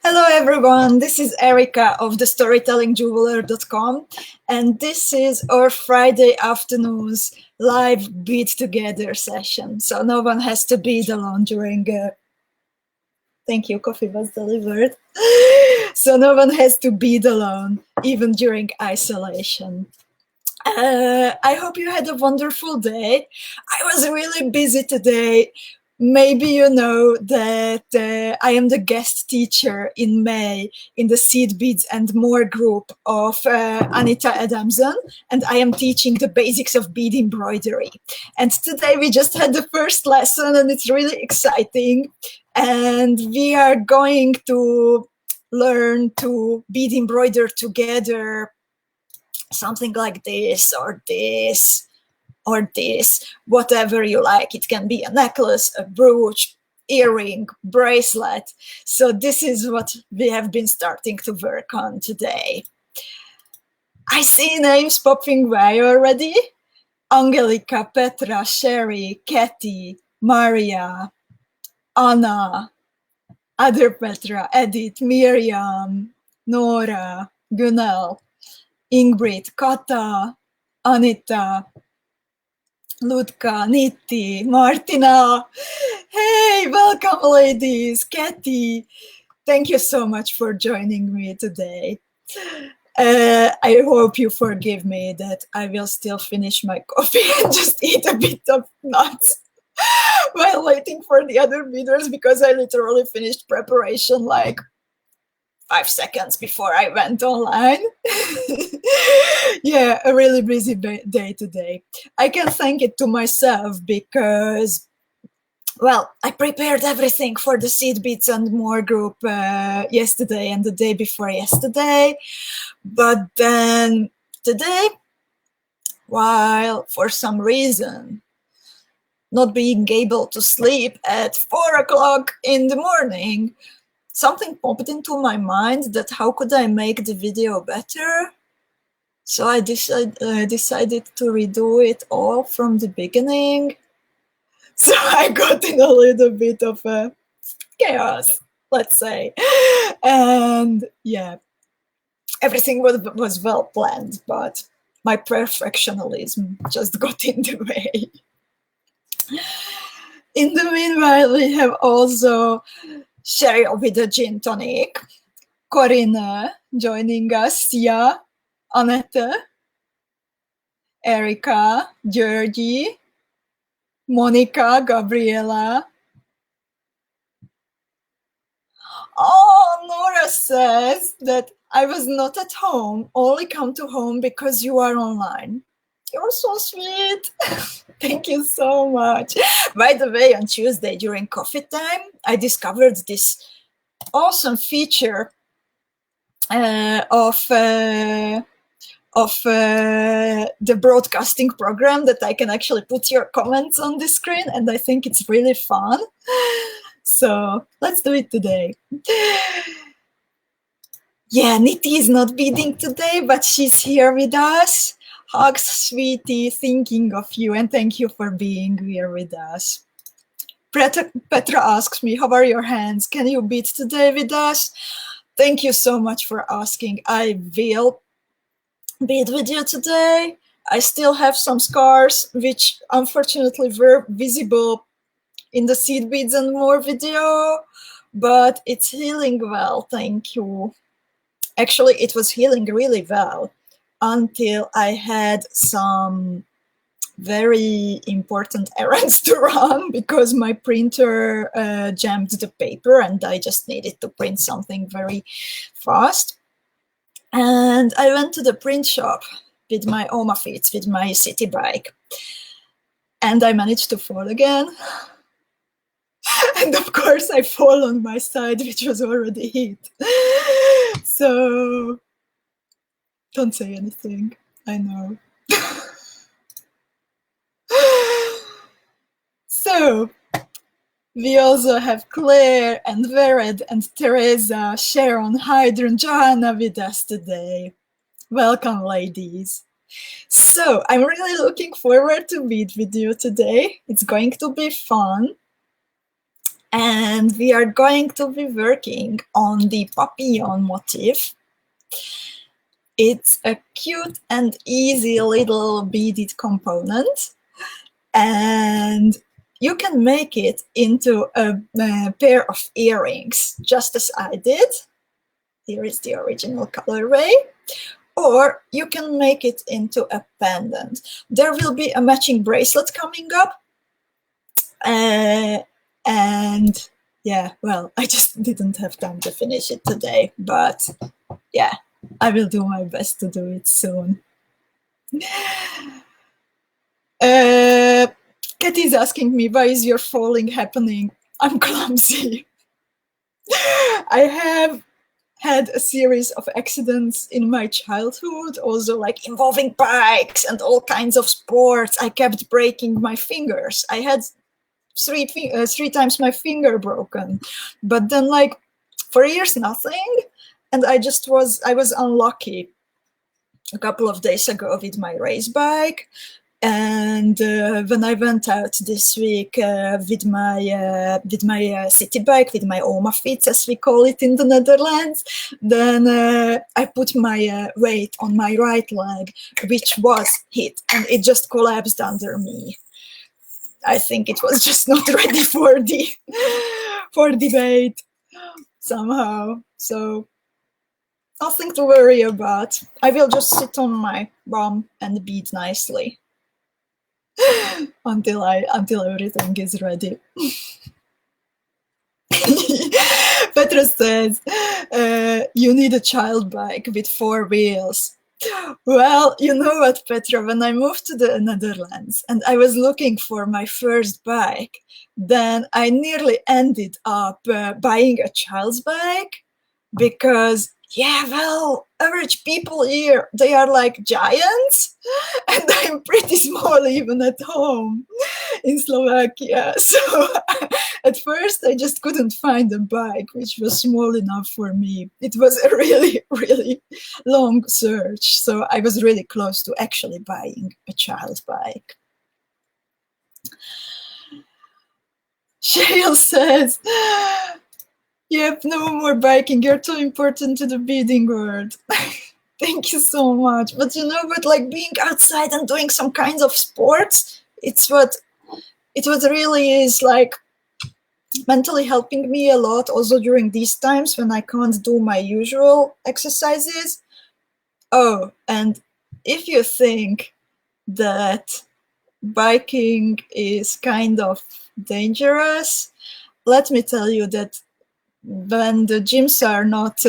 Hello everyone, this is Erika of the storytellingjeweler.com, and this is our Friday afternoon's live Bead Together session. So no one has to bead alone during thank you, coffee was delivered. So no one has to bead alone, even during isolation. I hope you had a wonderful day. I was really busy today. Maybe you know that I am the guest teacher in May in the Seed Beads and More group of Anita Adamson, and I am teaching the basics of bead embroidery. And today we just had the first lesson, and it's really exciting. And we are going to learn to bead embroider together, something like this or this or this, whatever you like. It can be a necklace, a brooch, earring, bracelet. So this is what we have been starting to work on today. I see names popping by already. Angelica, Petra, Sherry, Katie, Maria, Anna, other Petra, Edith, Miriam, Nora, Gunel, Ingrid, Kata, Anita, Ludka, Nitti, Martina. Hey, welcome ladies. Katie, thank you so much for joining me today. I hope you forgive me that I will still finish my coffee and just eat a bit of nuts while waiting for the other beaders, because I literally finished preparation like 5 seconds before I went online. Yeah, a really busy day today. I can thank it to myself because, well, I prepared everything for the Seed Beads and More group yesterday and the day before yesterday. But then today, while for some reason not being able to sleep at 4 o'clock in the morning, something popped into my mind that how could I make the video better? So I decided to redo it all from the beginning. So I got in a little bit of a chaos, let's say. And yeah, everything was well planned, but my perfectionism just got in the way. In the meanwhile, we have also Cheryl with a gin tonic, Corinne joining us, Sia, Annette, Erika, Georgie, Monica, Gabriela. Oh, Nora says that I was not at home, only come to home because you are online. You're so sweet. Thank you so much. By the way, on Tuesday during coffee time, I discovered this awesome feature of the broadcasting program that I can actually put your comments on the screen, and I think it's really fun. So let's do it today. Yeah, Niti is not beading today, but she's here with us. Hugs, sweetie, thinking of you, and thank you for being here with us. Petra asks me, how are your hands? Can you bead today with us? Thank you so much for asking. I will bead with you today. I still have some scars, which unfortunately were visible in the Seed Beads and More video, but it's healing well, thank you. Actually, it was healing really well until I had some very important errands to run because my printer jammed the paper and I just needed to print something very fast. And I went to the print shop with my Oma Feet, with my city bike. And I managed to fall again. And of course, I fall on my side, which was already hit. So don't say anything. I know. So we also have Claire and Vered and Teresa, Sharon, Hydron, Johanna with us today. Welcome, ladies. So I'm really looking forward to bead with you today. It's going to be fun. And we are going to be working on the Papillon motif. It's a cute and easy little beaded component, and you can make it into a pair of earrings, just as I did. Here is the original colorway. Or you can make it into a pendant. There will be a matching bracelet coming up. And yeah, well, I just didn't have time to finish it today, but yeah, I will do my best to do it soon. Kat is asking me, why is your falling happening? I'm clumsy. I have had a series of accidents in my childhood, also like involving bikes and all kinds of sports. I kept breaking my fingers. I had three times my finger broken, but then like for years nothing. And I was unlucky a couple of days ago with my race bike. And when I went out this week with my city bike, with my Oma Fiets, as we call it in the Netherlands, then I put my weight on my right leg, which was hit, and it just collapsed under me. I think it was just not ready for the weight somehow. So nothing to worry about. I will just sit on my bum and bead nicely until everything is ready. Petra says, you need a child bike with 4 wheels. Well, you know what, Petra, when I moved to the Netherlands and I was looking for my first bike, then I nearly ended up buying a child's bike because, yeah, well, average people here, they are like giants, and I'm pretty small even at home in Slovakia. So at first I just couldn't find a bike which was small enough for me. It was a really, really long search. So I was really close to actually buying a child's bike. Shale says, yep, no more biking. You're too important to the beading world. Thank you so much. But you know what, like being outside and doing some kinds of sports, it really is like mentally helping me a lot, also during these times when I can't do my usual exercises. Oh, and if you think that biking is kind of dangerous, let me tell you that when the gyms are not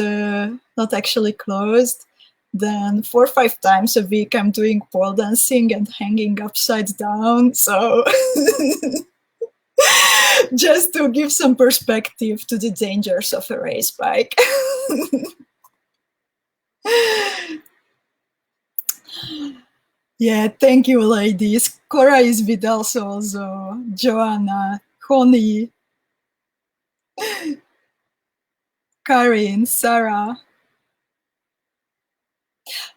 actually closed, then 4 or 5 times a week I'm doing pole dancing and hanging upside down. So just to give some perspective to the dangers of a race bike. Yeah, thank you, ladies. Cora is with us also. Joanna, Honey, Karin, Sarah.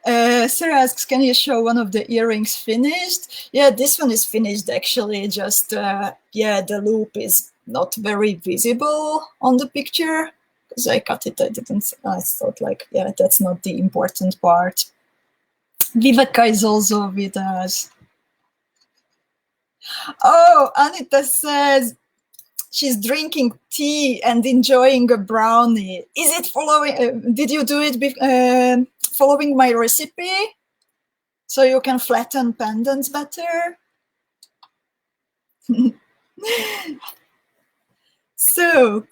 Sarah asks, can you show one of the earrings finished? Yeah, this one is finished actually, just, yeah, the loop is not very visible on the picture, because I cut it, I thought like, yeah, that's not the important part. Viveka is also with us. Oh, Anita says, she's drinking tea and enjoying a brownie. Is it following, did you do it following my recipe? So you can flatten pendants better? So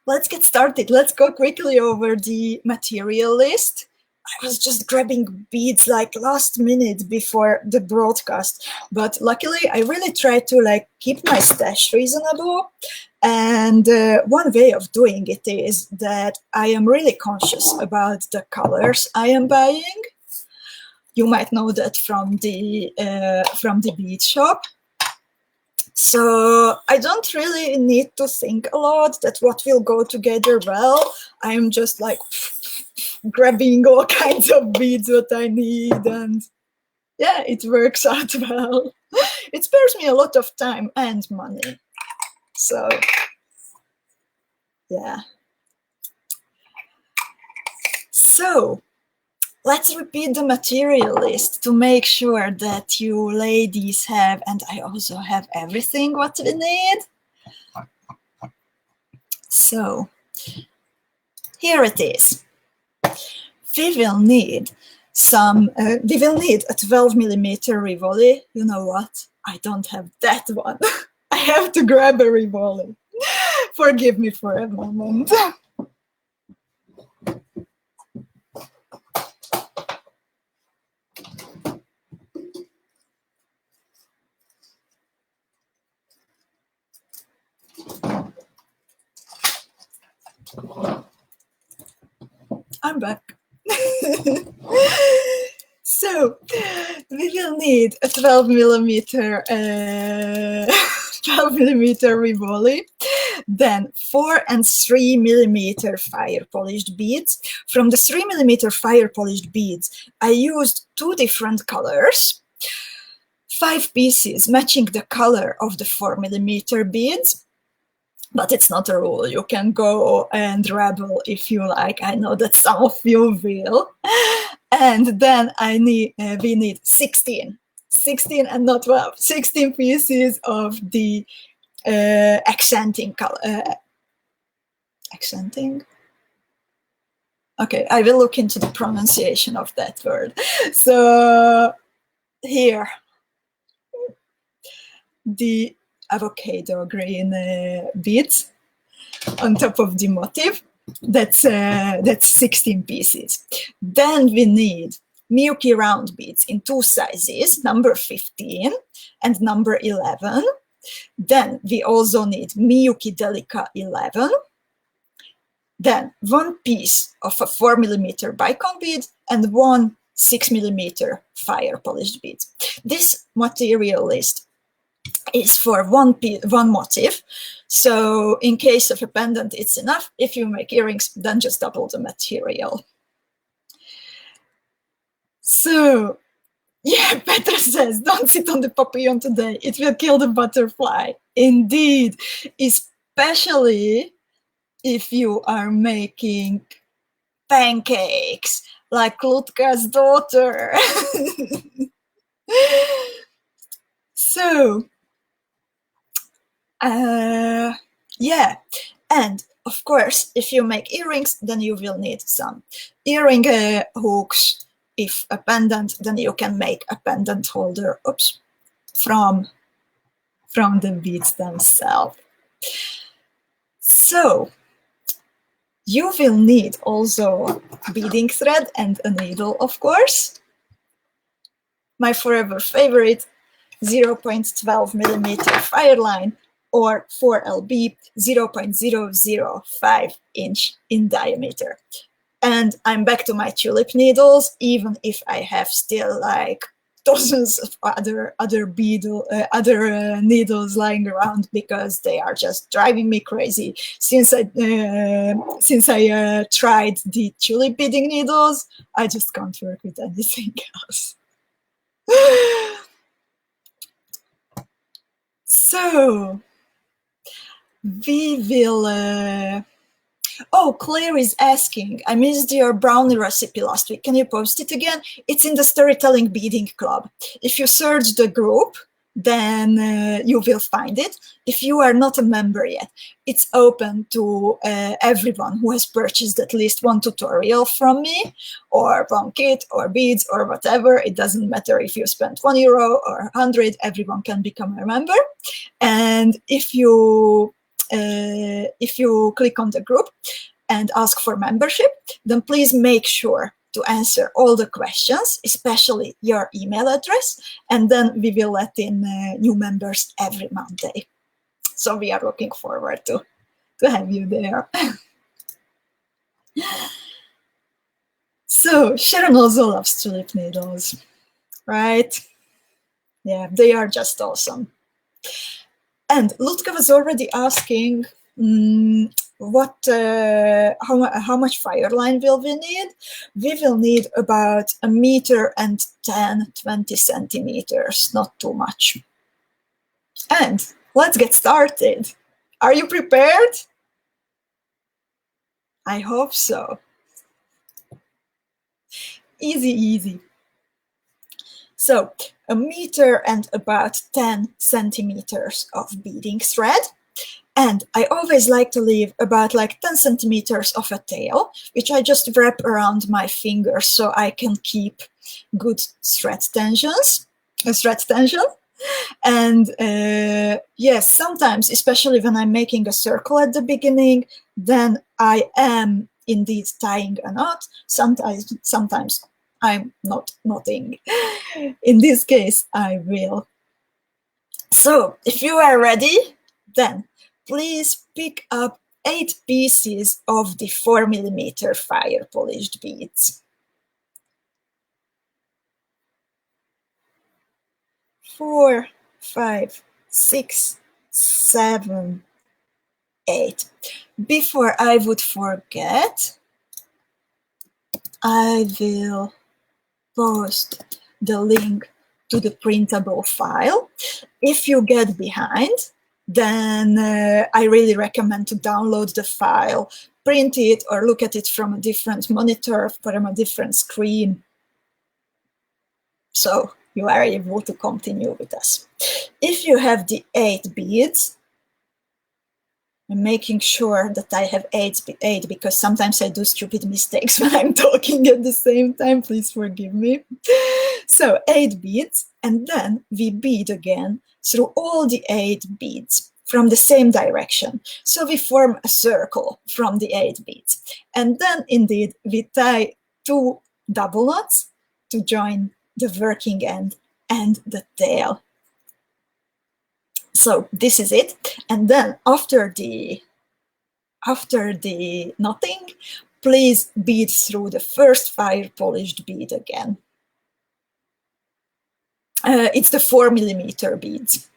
let's get started. Let's go quickly over the material list. I was just grabbing beads like last minute before the broadcast, but luckily I really tried to like keep my stash reasonable. And one way of doing it is that I am really conscious about the colors I am buying. You might know that from the bead shop. So I don't really need to think a lot that what will go together well. I'm just like grabbing all kinds of beads what I need, and yeah, it works out well. It spares me a lot of time and money. So Yeah. So let's repeat the material list to make sure that you ladies have, and I also have everything what we need. So here it is. We will need a 12mm Rivoli. You know what? I don't have that one. I have to grab a Rivoli. Forgive me for a moment. I'm back. So we will need a 12mm 12mm Rivoli, then 4 and 3mm fire polished beads. From the 3mm fire polished beads, I used 2 different colors, 5 pieces matching the color of the 4mm beads. But it's not a rule. You can go and rebel if you like. I know that some of you will. And then we need 16 and not 12, 16 pieces of the accenting color. Accenting? Okay, I will look into the pronunciation of that word. So here, the avocado green beads on top of the motif. That's 16 pieces. Then we need MIYUKI round beads in 2 sizes, number 15 and number 11. Then we also need MIYUKI DELICA 11. Then 1 piece of a 4mm bicon bead and 1 6mm fire polished bead. This material list is for one motif. So in case of a pendant, it's enough. If you make earrings, then just double the material. So, yeah, Petra says, don't sit on the papillon today. It will kill the butterfly. Indeed, especially if you are making pancakes like 𝐊𝐿𝐷𝐿's daughter. So, yeah, and of course, if you make earrings, then you will need some earring hooks. If a pendant, then you can make a pendant holder. Oops, from the beads themselves. So you will need also beading thread and a needle, of course. My forever favorite, 0.12mm FIRELINE or 4LB, 0.005 inch in diameter. And I'm back to my tulip needles, even if I have still like dozens of other needles lying around, because they are just driving me crazy. Since I tried the tulip beading needles, I just can't work with anything else. So we will. Oh, Claire is asking, I missed your brownie recipe last week. Can you post it again? It's in the Storytelling Beading Club. If you search the group, then you will find it. If you are not a member yet, it's open to everyone who has purchased at least 1 tutorial from me, or 1 kit, or beads, or whatever. It doesn't matter if you spend €1 or 100, everyone can become a member. And if you click on the group and ask for membership, then please make sure to answer all the questions, especially your email address, and then we will let in new members every Monday. So we are looking forward to have you there. So Sharon also loves tulip needles, right? Yeah, they are just awesome. And Lutka was already asking how much FIRELINE will we need? We will need about 1 meter and 20 centimeters, not too much. And let's get started. Are you prepared? I hope so. Easy, easy. So 1 meter and about 10 centimeters of beading thread. And I always like to leave about like 10 centimeters of a tail, which I just wrap around my fingers so I can keep good thread tension. And yes, sometimes, especially when I'm making a circle at the beginning, then I am indeed tying a knot. Sometimes I'm not knotting. In this case, I will. So if you are ready, then please pick up 8 pieces of the 4mm fire polished beads. 4, 5, 6, 7, 8. Before I would forget, I will post the link to the printable file. If you get behind, then I really recommend to download the file, print it, or look at it from a different monitor, from a different screen, so you are able to continue with us. If you have the 8 beads, I'm making sure that I have 8 because sometimes I do stupid mistakes when I'm talking at the same time. Please forgive me. So 8 beads, and then we bead again through all the 8 beads from the same direction. So we form a circle from the 8 beads. And then indeed we tie 2 double knots to join the working end and the tail. So this is it. And then after the knotting, please bead through the first fire polished bead again. It's the 4mm beads,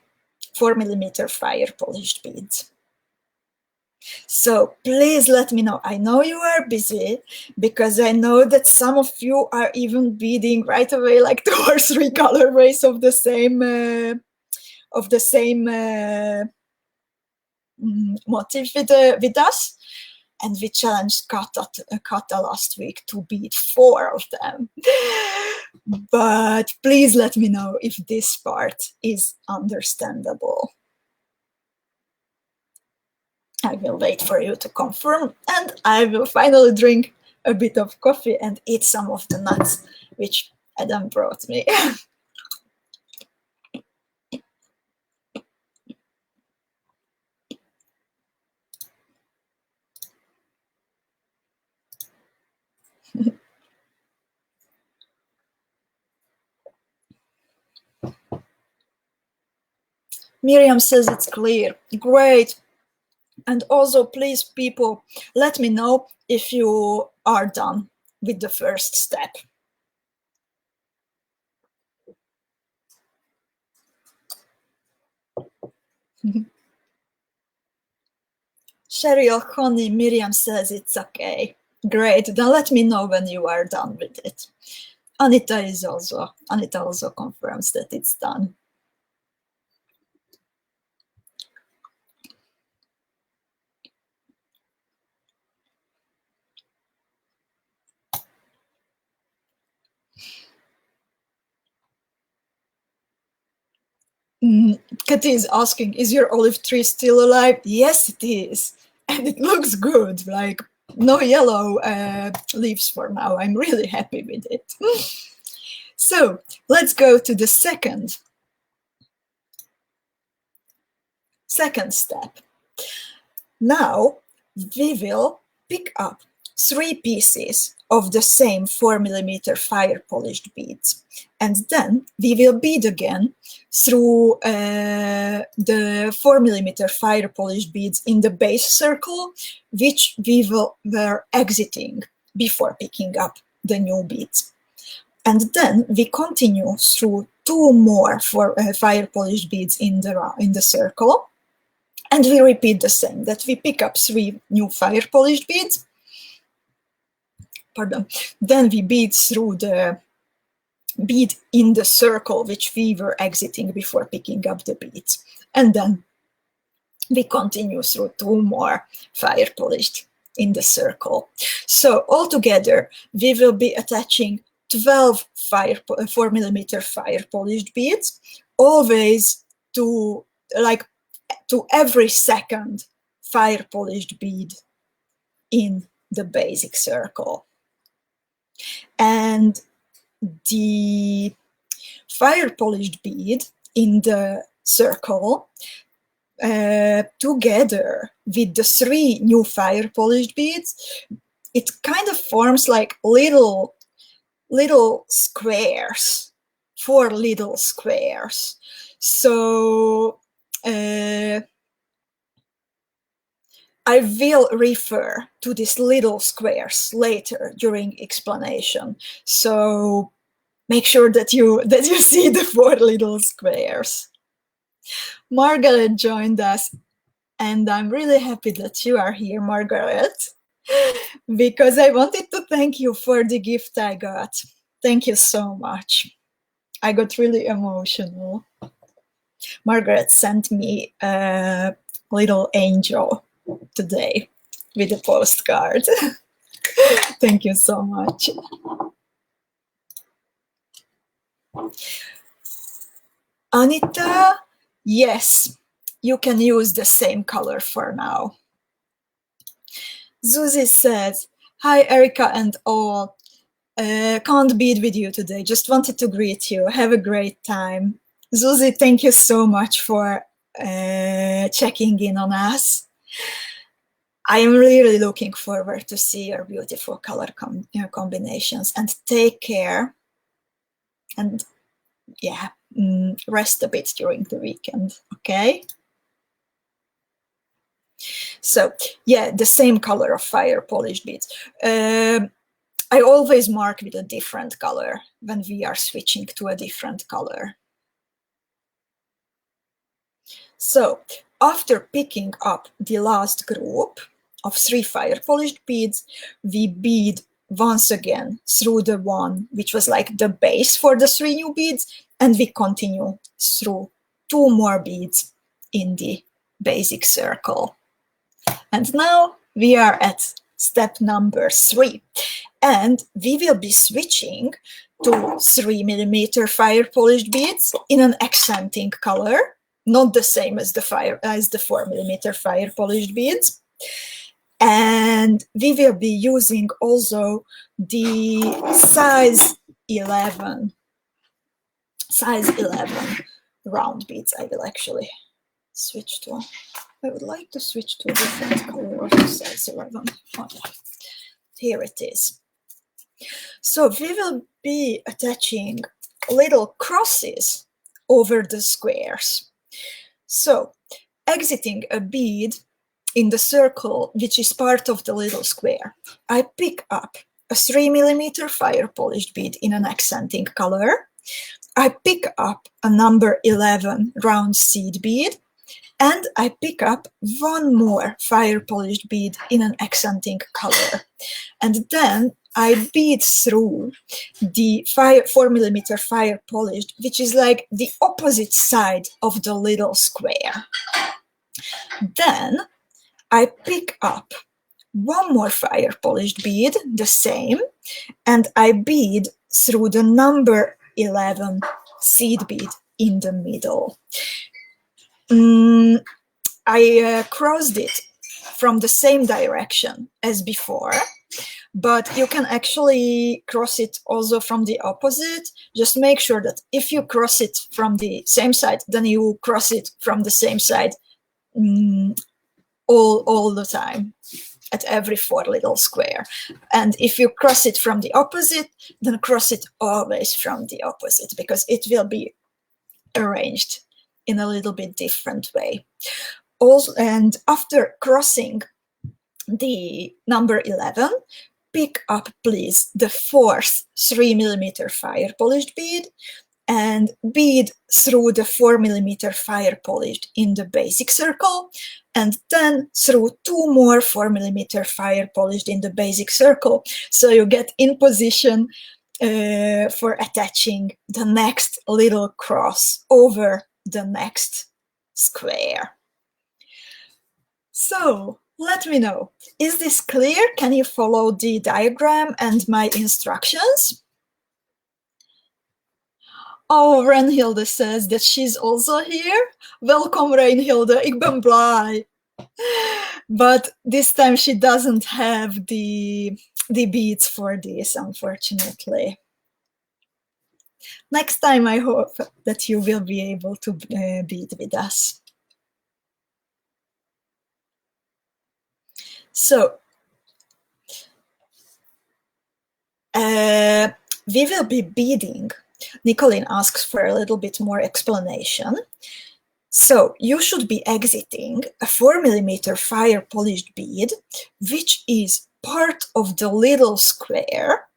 4mm fire polished beads. So please let me know. I know you are busy because I know that some of you are even beading right away, like 2 or 3 colorways of the same motif with us, and we challenged Kata last week to bead 4 of them. But please let me know if this part is understandable. I will wait for you to confirm, and I will finally drink a bit of coffee and eat some of the nuts which Adam brought me. Miriam says it's clear. Great. And also, please, people, let me know if you are done with the first step. Cheryl, Connie, Miriam says it's okay. Great. Then let me know when you are done with it. Anita also confirms that it's done. Katie is asking, is your olive tree still alive? Yes, it is. And it looks good, like no yellow leaves for now. I'm really happy with it. So let's go to the second step. Now we will pick up 3 pieces of the same 4mm fire polished beads, and then we will bead again through the 4mm fire polished beads in the base circle, which we were exiting before picking up the new beads. And then we continue through 2 more fire polished beads in the circle, and we repeat the same, that we pick up 3 new fire polished beads. Pardon. Then we bead through the bead in the circle which we were exiting before picking up the beads. And then we continue through 2 more fire polished in the circle. So altogether, we will be attaching 12 4mm fire polished beads, always to every second fire polished bead in the basic circle. And the fire polished bead in the circle, together with the 3 new fire polished beads, it kind of forms like little squares, 4 little squares. So I will refer to these little squares later during explanation. So make sure that you see the 4 little squares. Margaret joined us, and I'm really happy that you are here, Margaret, because I wanted to thank you for the gift I got. Thank you so much. I got really emotional. Margaret sent me a little angel today with a postcard. Thank you so much. Anita, yes, you can use the same color for now. Zuzi says, hi Erika and all. Can't bead with you today, just wanted to greet you. Have a great time. Zuzi, thank you so much for checking in on us. I am really looking forward to see your beautiful color combinations, and take care. And yeah, rest a bit during the weekend, okay? So yeah, the same color of fire polished beads. I always mark with a different color when we are switching to a different color. So after picking up the last group of 3 fire polished beads, we bead once again through the one which was like the base for the 3 new beads, and we continue through 2 more beads in the basic circle. And now we are at step number 3, and we will be switching to 3mm fire polished beads in an accenting color, not the same as the 4mm fire polished beads. And we will be using also the size 11 round beads. I will actually switch to, I would like to switch to a different color of the size 11. Oh, here it is. So we will be attaching little crosses over the squares. So exiting a bead in the circle, which is part of the little square, I pick up a 3mm fire polished bead in an accenting color. I pick up a number 11 round seed bead, and I pick up 1 more fire polished bead in an accenting color. And then I bead through the 4mm fire polished, which is like the opposite side of the little square. Then I pick up 1 more fire polished bead, the same, and I bead through the number 11 seed bead in the middle. I crossed it from the same direction as before, but you can actually cross it also from the opposite. Just make sure that if you cross it from the same side, then you cross it from the same side all the time at every 4 little square. And if you cross it from the opposite, then cross it always from the opposite, because it will be arranged in a little bit different way. Also, and after crossing the number 11, pick up please the 4th 3mm fire polished bead and bead through the 4mm fire polished in the basic circle, and then through 2 more 4mm fire polished in the basic circle. So you get in position for attaching the next little cross over the next square. So Let me know. Is this clear? Can you follow the diagram and my instructions? Oh, Renhilde says that she's also here. Welcome, Renhilde. Ik ben blij. But this time she doesn't have the beads for this, unfortunately. Next time I hope that you will be able to bead with us. So, we will be beading. Nicolene asks for a little bit more explanation. So you should be exiting a 4mm fire polished bead, which is part of the little square,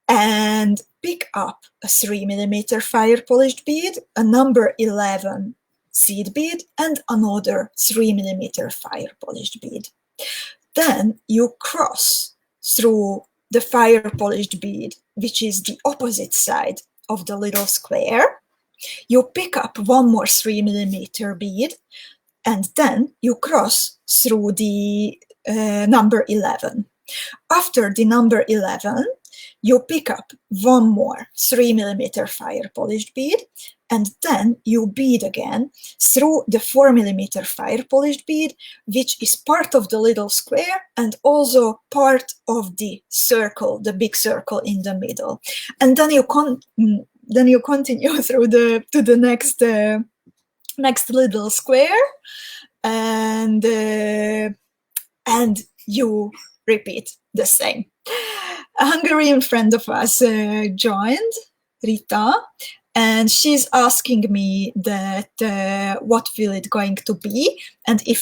and pick up a 3mm fire polished bead, a number 11 seed bead, and another 3mm fire polished bead. Then you cross through the fire polished bead, which is the opposite side of the little square. You pick up one more 3mm bead, and then you cross through the number 11. After the number 11, you pick up one more 3mm fire polished bead, and then you bead again through the 4mm fire polished bead, which is part of the little square and also part of the circle, the big circle in the middle. And then you continue through to the next little square, and you repeat the same. A Hungarian friend of us joined, Rita, and she's asking me that what will it going to be, and if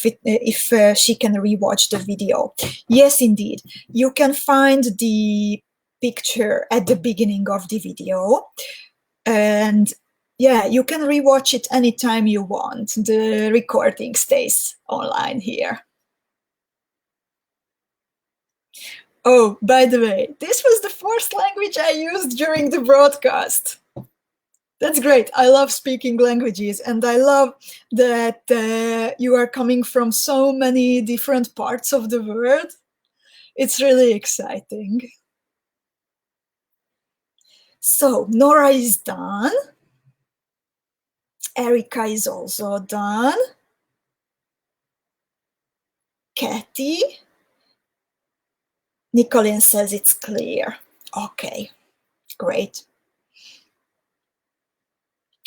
she can rewatch the video. Yes, indeed. You can find the picture at the beginning of the video, and yeah, you can rewatch it anytime you want. The recording stays online here. Oh, by the way, this was the first language I used during the broadcast. That's great. I love speaking languages, and I love that you are coming from so many different parts of the world. It's really exciting. So, Nora is done. Erika is also done. Katie. Nicolene says it's clear. Okay, great.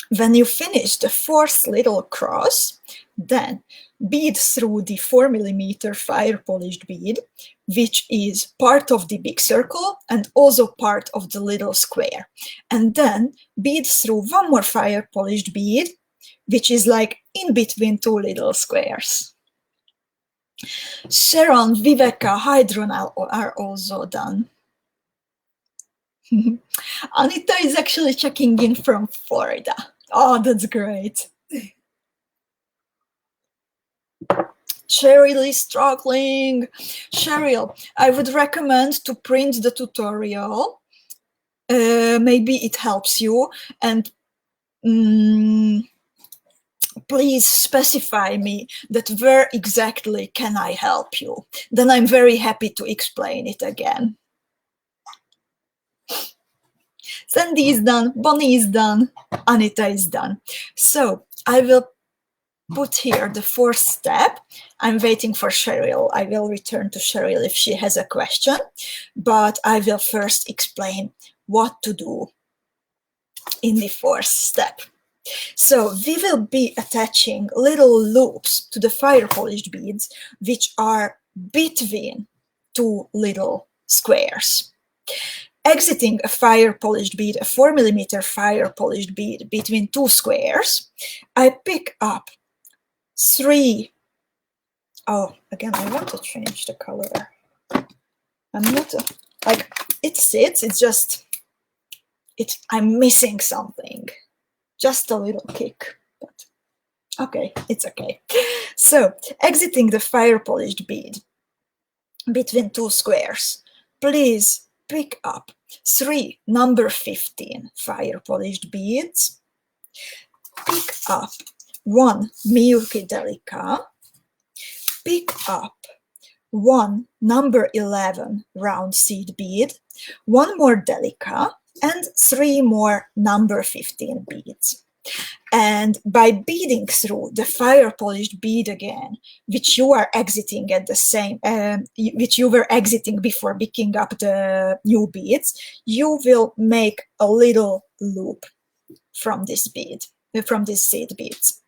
When you finish the fourth little cross, then bead through the 4mm fire polished bead, which is part of the big circle and also part of the little square. And then bead through one more fire polished bead, which is like in between two little squares. Sharon, Viveka, Hydron are also done. Anita is actually checking in from Florida. Oh, that's great. Cheryl is struggling. Cheryl, I would recommend to print the tutorial. Maybe it helps you. And please specify me that where exactly can I help you. Then I'm very happy to explain it again. Sandy is done, Bonnie is done, Anita is done. So I will put here the fourth step. I'm waiting for Cheryl. I will return to Cheryl if she has a question, but I will first explain what to do in the fourth step. So we will be attaching little loops to the fire polished beads, which are between two little squares. Exiting a fire polished bead, a 4mm fire polished bead between two squares, I pick up three. Oh, again, I want to change the color. I'm not like it sits, it's just I'm missing something. Just a little kick, but okay, it's okay. So, exiting the fire polished bead between two squares, please pick up three number 15 fire polished beads, pick up one MIYUKI DELICA, pick up one number 11 round seed bead, one more DELICA, and 3 more number 15 beads. And by beading through the fire polished bead again, which you are exiting at the same, which you were exiting before picking up the new beads, you will make a little loop from this bead, from these seed beads.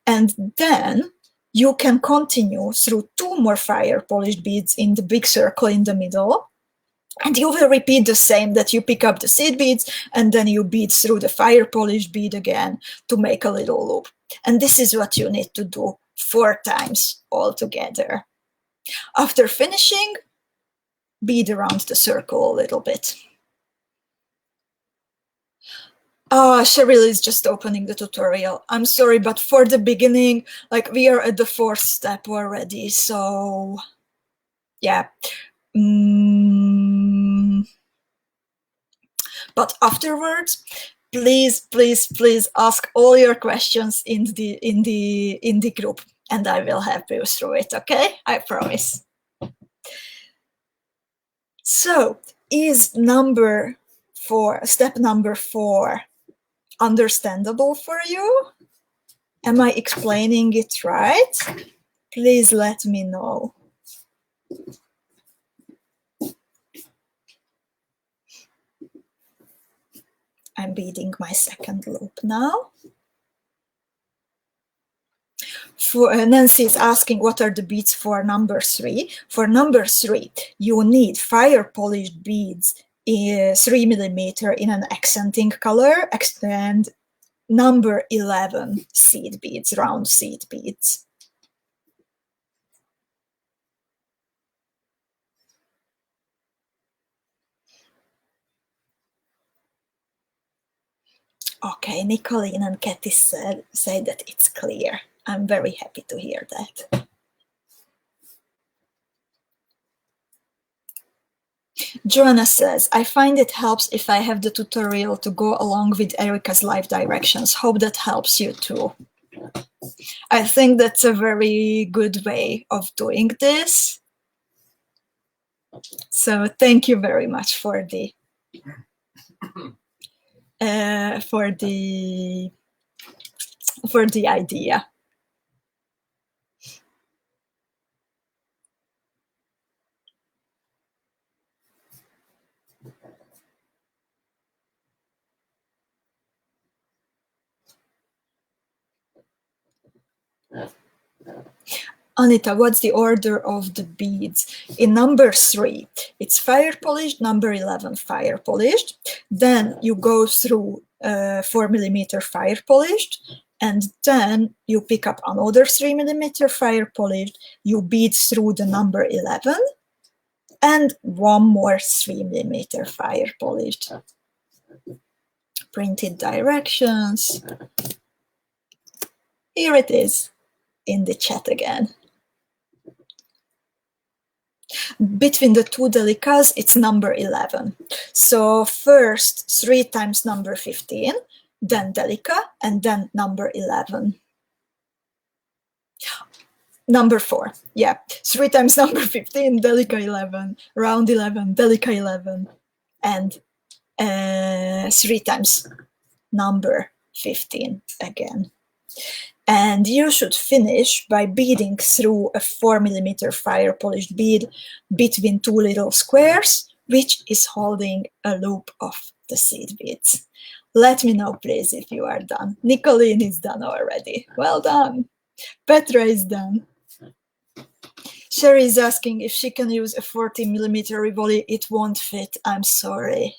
And then you can continue through 2 more fire polished beads in the big circle in the middle. And you will repeat the same, that you pick up the seed beads and then you bead through the fire polished bead again to make a little loop. And this is what you need to do 4 times altogether. After finishing, bead around the circle a little bit. Cheryl is just opening the tutorial. I'm sorry, but for the beginning, like, we are at the 4th step already, so yeah. But afterwards, please ask all your questions in the group, and I will help you through it. Okay, I promise. So, is step number 4 understandable for you? Am I explaining it right? Please let me know. I'm beading my 2nd loop now. Nancy is asking what are the beads for number 3. For number 3, you need fire polished beads 3 mm in an accenting color, and number 11 seed beads, round seed beads. Okay, Nicolene and Katy say that it's clear. I'm very happy to hear that. Joanna says, I find it helps if I have the tutorial to go along with Erika's live directions. Hope that helps you too. I think that's a very good way of doing this. So thank you very much for the idea. Anita, what's the order of the beads? In number 3, it's fire polished, number 11 fire polished. Then you go through 4 mm fire polished, and then you pick up another 3 mm fire polished, you bead through the number 11, and 1 more 3 mm fire polished. Printed directions. Here it is in the chat again. Between the 2 DELICAs, it's number 11. So first 3 times number 15, then DELICA, and then number 11. Number 4, yeah. 3 times number 15, DELICA 11, round 11, DELICA 11, and 3 times number 15 again. And you should finish by beading through a 4 mm fire polished bead between 2 little squares, which is holding a loop of the seed beads. Let me know, please, if you are done. Nicolene is done already. Well done. Petra is done. Sherry is asking if she can use a 40 mm Rivoli. It won't fit. I'm sorry.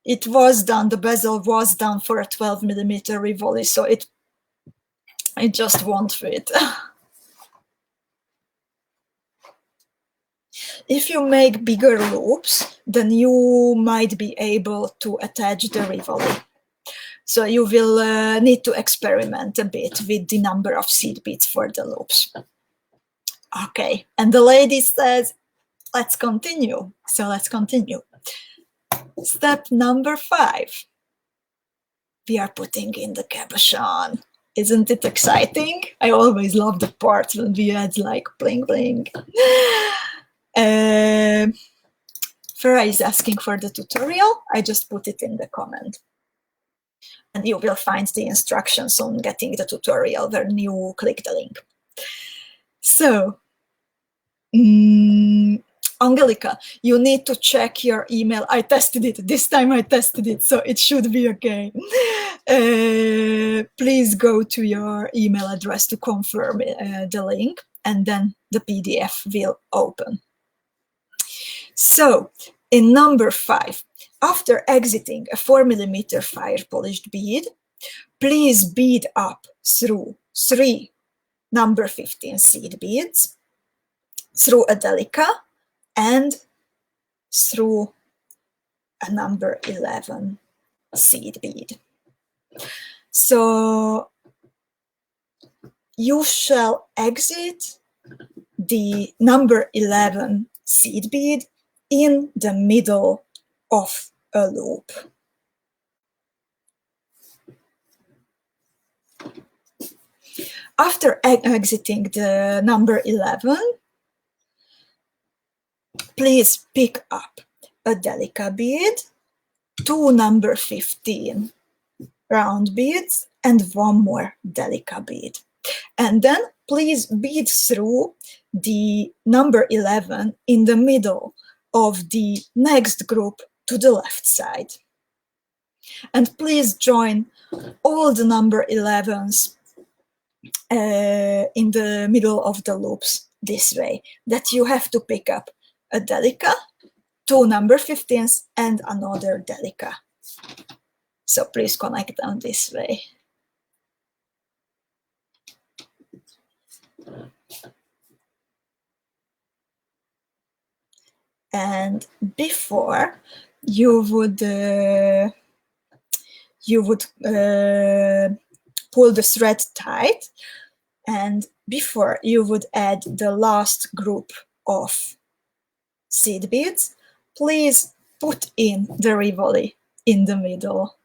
It was done, the bezel was done for a 12 mm Rivoli, so it just won't fit. If you make bigger loops, then you might be able to attach the Rivoli. So you will need to experiment a bit with the number of seed beads for the loops. Okay, and the lady says, let's continue. So let's continue. Step number 5. We are putting in the cabochon. Isn't it exciting? I always love the part when we add like bling bling. Farah is asking for the tutorial. I just put it in the comment. And you will find the instructions on getting the tutorial when you click the link. So, Angelica, you need to check your email. I tested it. This time I tested it, so it should be okay. Please go to your email address to confirm the link, and then the PDF will open. So, in number 5, after exiting a 4mm fire polished bead, please bead up through 3 number 15 seed beads, through a DELICA, and through a number 11 seed bead. So you shall exit the number 11 seed bead in the middle of a loop. After exiting the number 11, please pick up a DELICA bead, 2 number 15 round beads, and 1 more DELICA bead. And then please bead through the number 11 in the middle of the next group to the left side. And please join all the number 11s in the middle of the loops this way, that you have to pick up a DELICA, 2 number 15s, and another DELICA. So please connect them this way. And before you would pull the thread tight, and before you would add the last group of seed beads, please put in the RIVOLI in the middle.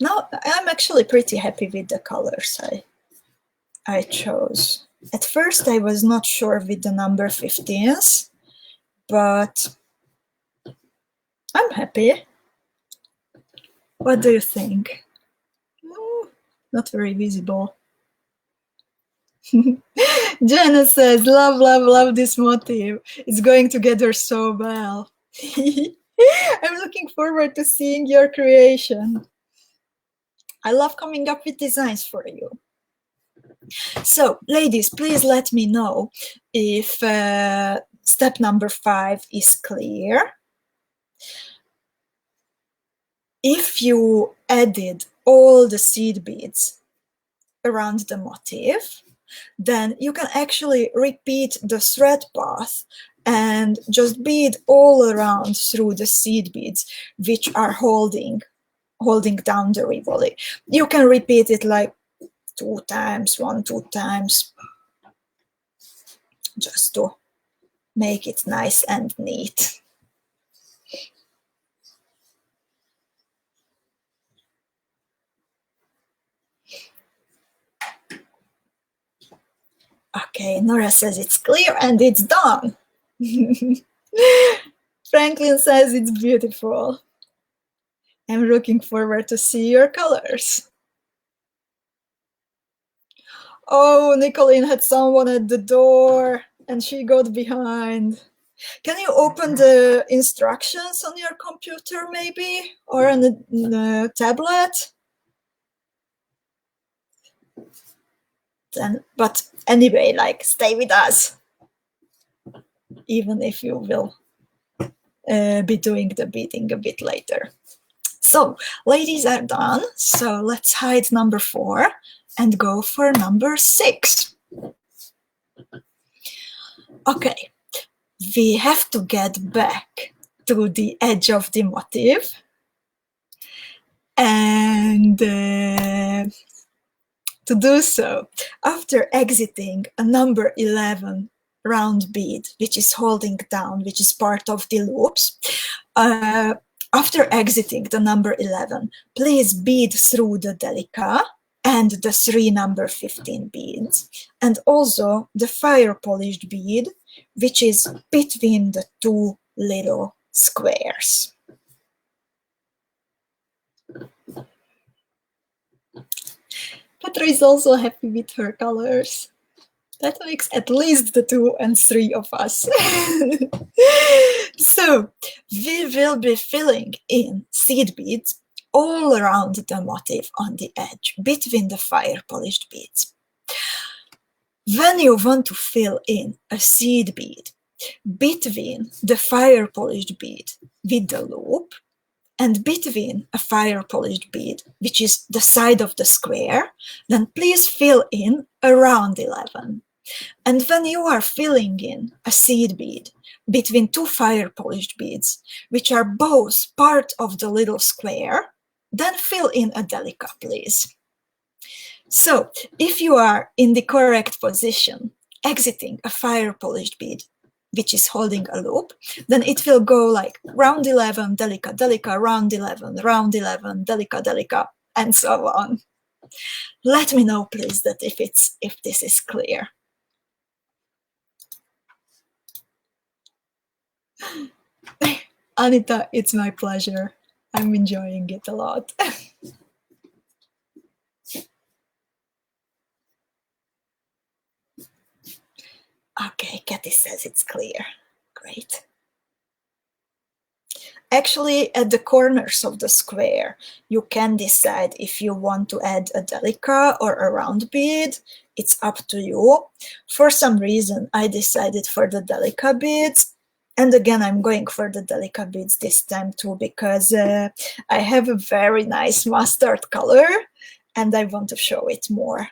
Now I'm actually pretty happy with the colors I chose. At first I was not sure with the number 15s, but I'm happy. What do you think? Not very visible. Jenna says, love, love, love this motif. It's going together so well. I'm looking forward to seeing your creation. I love coming up with designs for you. So, ladies, please let me know if step number 5 is clear. If you added all the seed beads around the motif, then you can actually repeat the thread path and just bead all around through the seed beads, which are holding down the RIVOLI. You can repeat it like 2 times, 1, 2 times, just to make it nice and neat. Okay, Nora says it's clear and it's done. Franklin says it's beautiful. I'm looking forward to see your colors. Oh, Nicolene had someone at the door and she got behind. Can you open the instructions on your computer maybe? Or on the tablet? Then, but anyway, like, stay with us, even if you will be doing the beading a bit later. So, ladies are done. So let's hide number 4 and go for number 6. Okay, we have to get back to the edge of the motif, and To do so, after exiting a number 11 round bead, which is holding down, which is part of the loops, after exiting the number 11, please bead through the DELICA and the 3 number 15 beads, and also the fire polished bead, which is between the 2 little squares. Petra is also happy with her colors. That makes at least the 2 and 3 of us. So we will be filling in seed beads all around the motif on the edge between the fire polished beads. When you want to fill in a seed bead between the fire polished bead with the loop and between a fire polished bead, which is the side of the square, then please fill in around 11. And when you are filling in a seed bead between 2 fire polished beads, which are both part of the little square, then fill in a DELICA, please. So if you are in the correct position, exiting a fire polished bead, which is holding a loop, then it will go like round 11, DELICA, DELICA, round 11, round 11, DELICA, DELICA, and so on. Let me know, please, that if this is clear. Anita, it's my pleasure. I'm enjoying it a lot. Okay, Kathy says it's clear. Great. Actually, at the corners of the square, you can decide if you want to add a DELICA or a round bead. It's up to you. For some reason, I decided for the DELICA beads. And again, I'm going for the DELICA beads this time too, because I have a very nice mustard color and I want to show it more.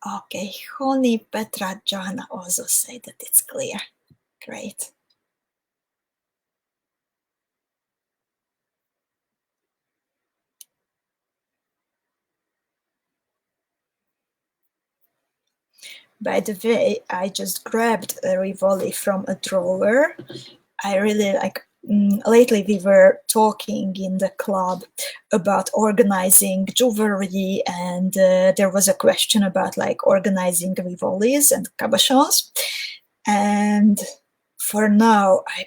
Okay, Honey, Petra, Johanna also say that it's clear. Great. By the way, I just grabbed a Rivoli from a drawer. I really like, lately we were talking in the club about organizing jewelry, and there was a question about like organizing Rivolis and cabochons. And for now, I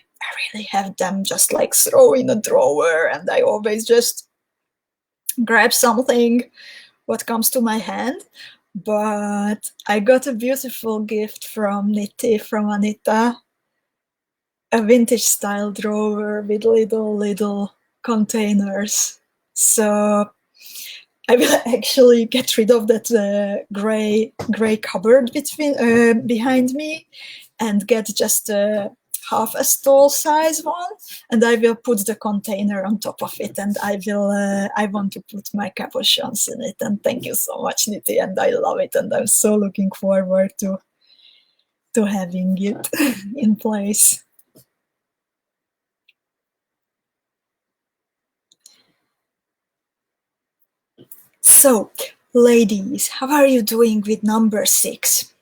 really have them just like throw in a drawer, and I always just grab something what comes to my hand. But I got a beautiful gift from Niti, from Anita, a vintage style drawer with little containers. So I will actually get rid of that gray cupboard behind me and get just a half a stall size one, and I will put the container on top of it, and I want to put my cabochons in it. And thank you so much, Niti, and I love it, and I'm so looking forward to having it in place. So, ladies, how are you doing with number 6?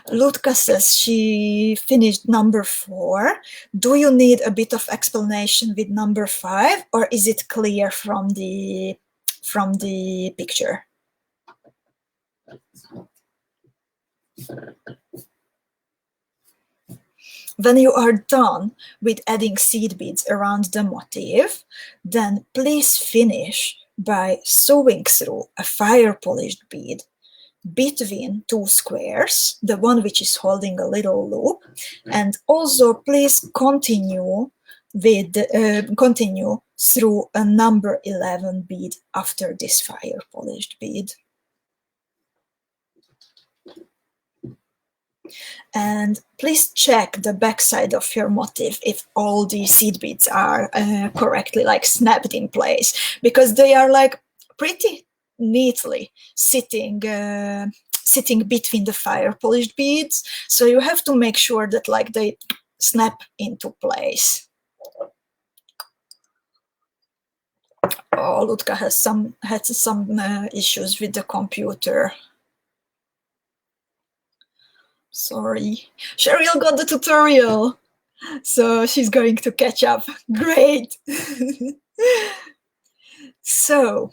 Ludka says she finished number 4. Do you need a bit of explanation with number 5, or is it clear from the picture? When you are done with adding seed beads around the motif, then please finish by sewing through a fire polished bead between 2 squares, the one which is holding a little loop, and also please continue through a number 11 bead after this fire polished bead. And please check the back side of your motif if all the seed beads are correctly like snapped in place, because they are like pretty neatly sitting between the fire polished beads, so you have to make sure that like they snap into place. Oh, Lutka had some issues with the computer. Sorry. Cheryl got the tutorial, so she's going to catch up. Great. So,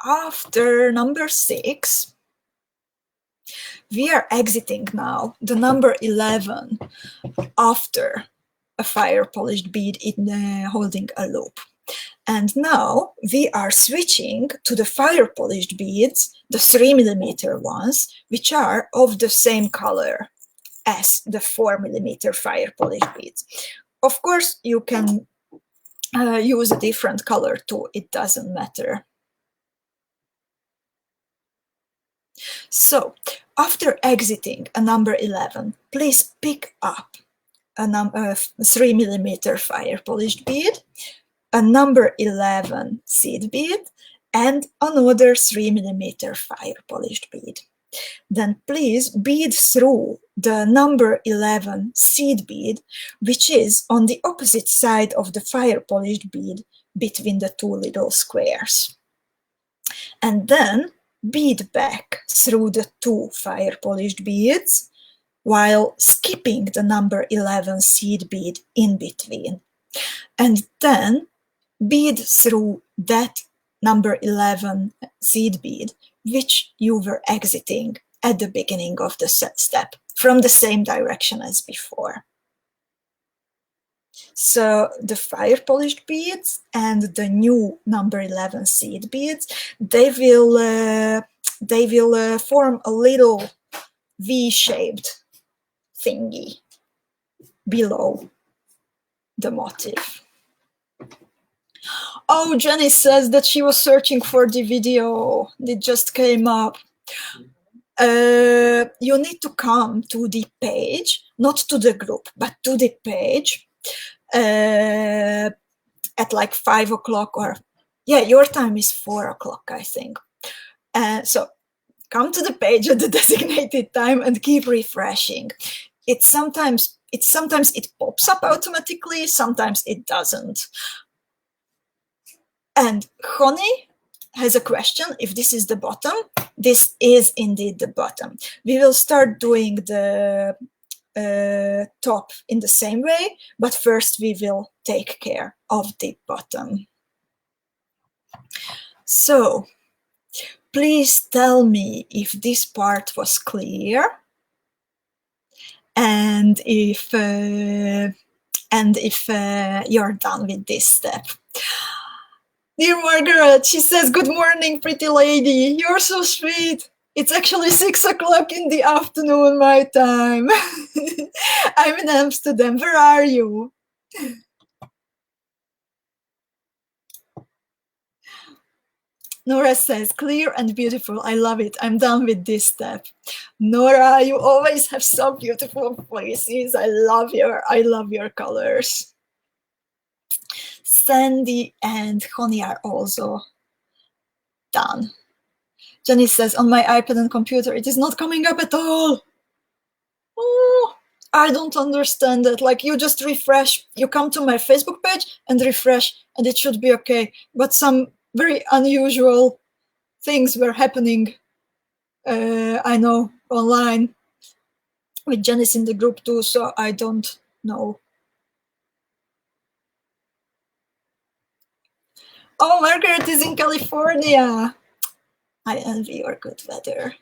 after number 6, we are exiting now the number 11 after a fire polished bead in holding a loop. And now we are switching to the fire polished beads, the 3mm ones, which are of the same color as the 4mm fire polished beads. Of course, you can use a different color too, it doesn't matter. So, after exiting a number 11, please pick up a 3mm fire polished bead, a number 11 seed bead, and another 3mm fire polished bead. Then please bead through the number 11 seed bead, which is on the opposite side of the fire polished bead between the two little squares. And then bead back through the two fire polished beads while skipping the number 11 seed bead in between. And then bead through that number 11 seed bead, which you were exiting at the beginning of the step, from the same direction as before. So the fire polished beads and the new number 11 seed beads, they will form a little V-shaped thingy below the motif. Oh, Jenny says that she was searching for the video. It just came up. You need to come to the page, not to the group, but to the page at like 5 o'clock, or yeah, your time is 4 o'clock, I think. So come to the page at the designated time and keep refreshing. Sometimes it pops up automatically, sometimes it doesn't. And Honey has a question, if this is the bottom. This is indeed the bottom. We will start doing the top in the same way, but first we will take care of the bottom. So please tell me if this part was clear, and if you're done with this step. Dear Margaret, she says, good morning, pretty lady. You're so sweet. It's actually 6 o'clock in the afternoon, my time. I'm in Amsterdam. Where are you? Nora says, clear and beautiful. I love it. I'm done with this step. Nora, you always have so beautiful voices. I love your colors. Sandy and Honey are also done. Jenny says, on my iPad and computer, it is not coming up at all. Oh, I don't understand that. Like, you just refresh, you come to my Facebook page and refresh, and it should be okay. But some very unusual things were happening, I know, online with Janice in the group too, so I don't know. Oh, Margaret is in California. I envy your good weather.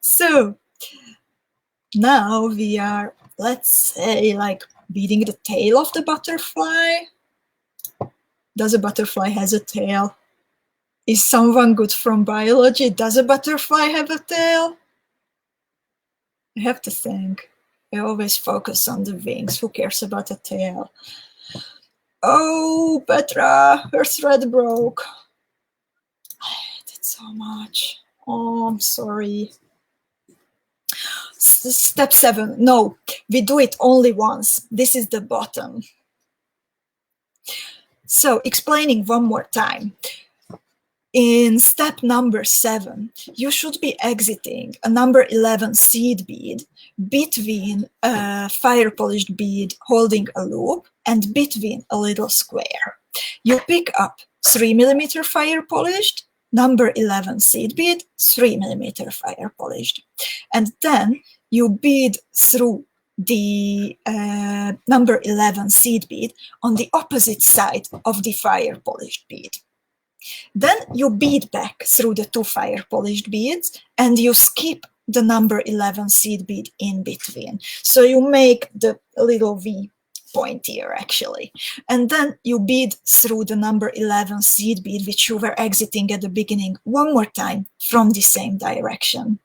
So now we are, let's say, like beading the tail of the butterfly. Does a butterfly has a tail? Is someone good from biology? Does a butterfly have a tail? I have to think. I always focus on the wings. Who cares about a tail? Oh, Petra, her thread broke. I hate it so much. Oh, I'm sorry. Step 7. No, we do it only once. This is the bottom. So, explaining one more time. in step number 7, you should be exiting a number 11 seed bead between a fire polished bead holding a loop and between a little square. You pick up 3 millimeter fire polished, number 11 seed bead, 3 millimeter fire polished. And then you bead through the number 11 seed bead on the opposite side of the fire polished bead. Then you bead back through the 2 fire polished beads and you skip the number 11 seed bead in between. So you make the little V point here actually. And then you bead through the number 11 seed bead, which you were exiting at the beginning, one more time from the same direction.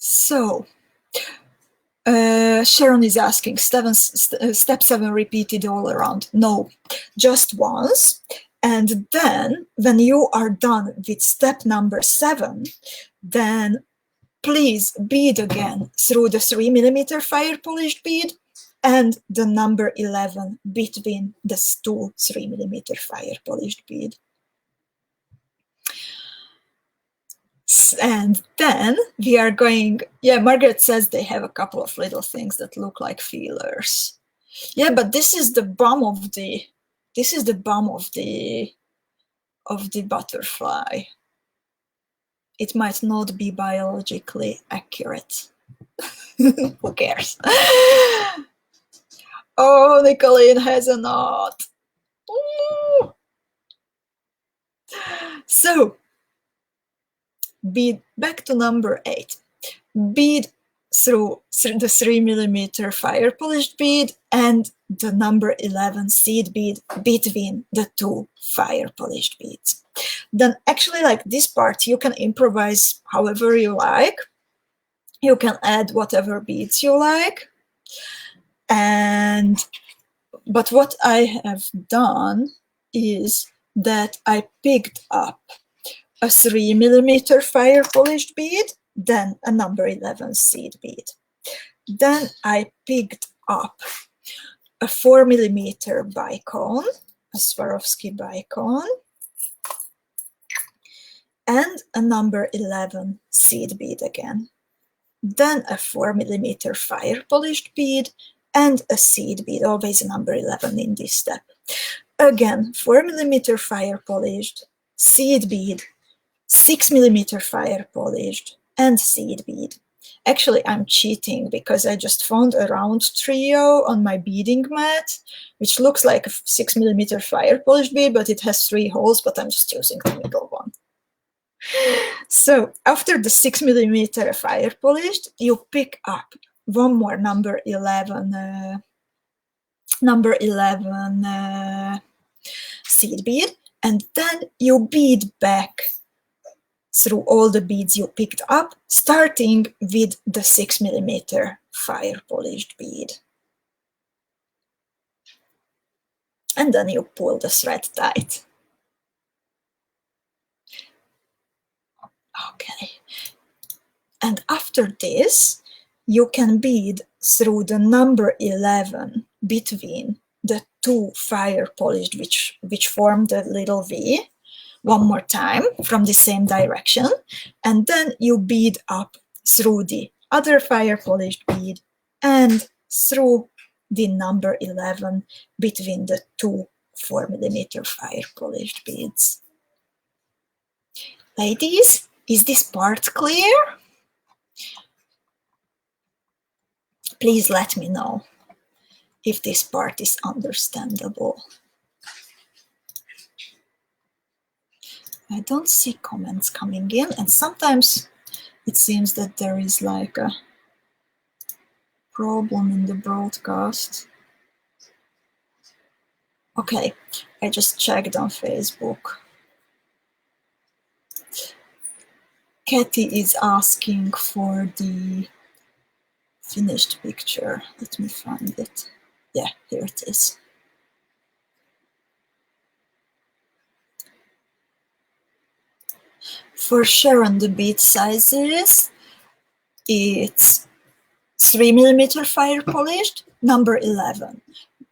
So, Sharon is asking, step 7 repeated all around. No, just once. And then when you are done with step number 7, then please bead again through the 3 millimeter fire polished bead and the number 11 between the 2 3 millimeter fire polished bead. And then we are going, yeah, Margaret says they have a couple of little things that look like feelers. Yeah, but this is the bum of the, of the butterfly. It might not be biologically accurate. Who cares? Oh, Nicolene has a knot. Ooh. So, bead back to number 8. Bead through the 3 millimeter fire polished bead and the number 11 seed bead between the 2 fire polished beads. Then actually, like this part, you can improvise however you like. You can add whatever beads you like. But what I have done is that I picked up a 3 millimeter fire polished bead, then a number 11 seed bead. Then I picked up a 4 millimeter bicone, a Swarovski bicone, and a number 11 seed bead again. Then a 4 millimeter fire polished bead and a seed bead, always a number 11 in this step. Again, 4 millimeter fire polished, seed bead, 6 millimeter fire polished, and seed bead. Actually, I'm cheating because I just found a round trio on my beading mat, which looks like a 6 millimeter fire polished bead, but it has 3 holes, but I'm just using the middle one. So after the 6 millimeter fire polished, you pick up one more number 11 seed bead, and then you bead back through all the beads you picked up, starting with the 6 millimeter fire polished bead. And then you pull the thread tight. Okay. And after this, you can bead through the number 11 between the 2 fire polished, which form the little V, one more time from the same direction, and then you bead up through the other fire polished bead and through the number 11 between the 2 4 millimeter fire polished beads. Ladies, is this part clear? Please let me know if this part is understandable. I don't see comments coming in, and sometimes it seems that there is like a problem in the broadcast. Okay, I just checked on Facebook. Kathy is asking for the finished picture. Let me find it. Yeah, here it is. For Sharon, the bead sizes, it's 3 millimeter fire polished, number 11.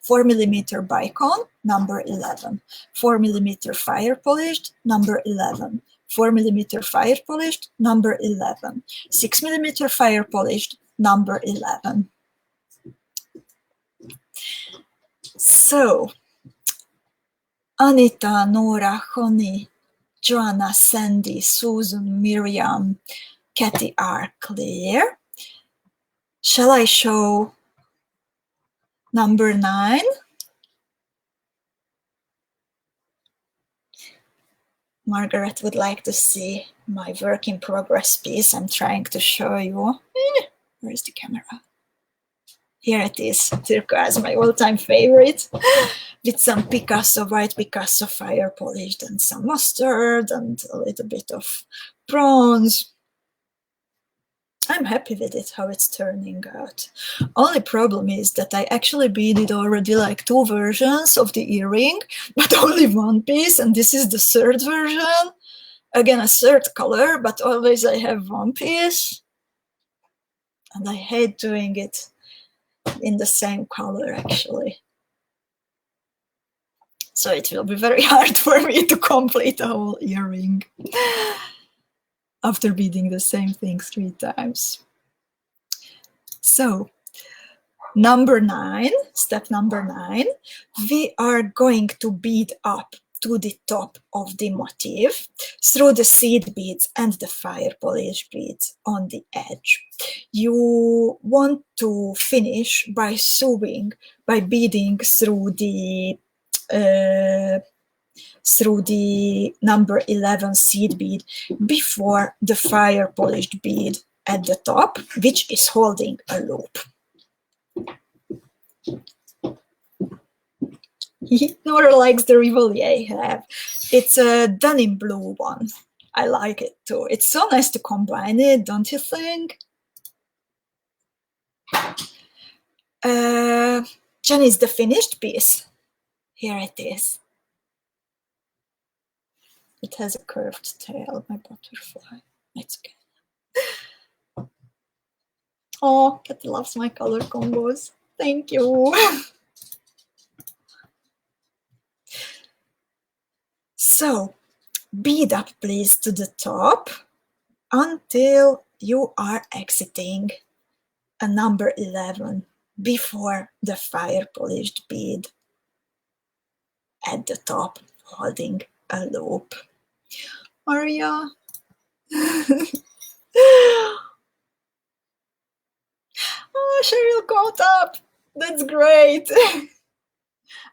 4 millimeter bicon, number 11. 4 millimeter fire polished, number 11. 4 millimeter fire polished, number 11. 6 millimeter fire polished, number 11. So, Anita, Nora, Honey, Joanna, Sandy, Susan, Miriam, Kathy are clear. Shall I show number 9? Margaret would like to see my work in progress piece I'm trying to show you. Where is the camera? Here it is. Turquoise, my all-time favorite, with some Picasso, white Picasso fire polished and some mustard and a little bit of bronze. I'm happy with it, how it's turning out. Only problem is that I actually beaded already like 2 versions of the earring, but only 1 piece, and this is the 3rd version. Again, a 3rd color, but always I have 1 piece. And I hate doing it in the same color, actually. So it will be very hard for me to complete a whole earring after beading the same thing 3 times. So, number 9, step number 9, we are going to bead up to the top of the motif through the seed beads and the fire polish beads on the edge. You want to finish by sewing, by beading through the number 11 seed bead before the fire polished bead at the top, which is holding a loop. Nora likes the Rivoli I have. It's a denim blue one. I like it too. It's so nice to combine it, don't you think? Jenny's the finished piece. Here it is. It has a curved tail, my butterfly. It's good. Oh, Kathy loves my color combos. Thank you. So, bead up please to the top until you are exiting a number 11 before the fire polished bead at the top holding a loop. Maria. Oh, Cheryl caught up. That's great.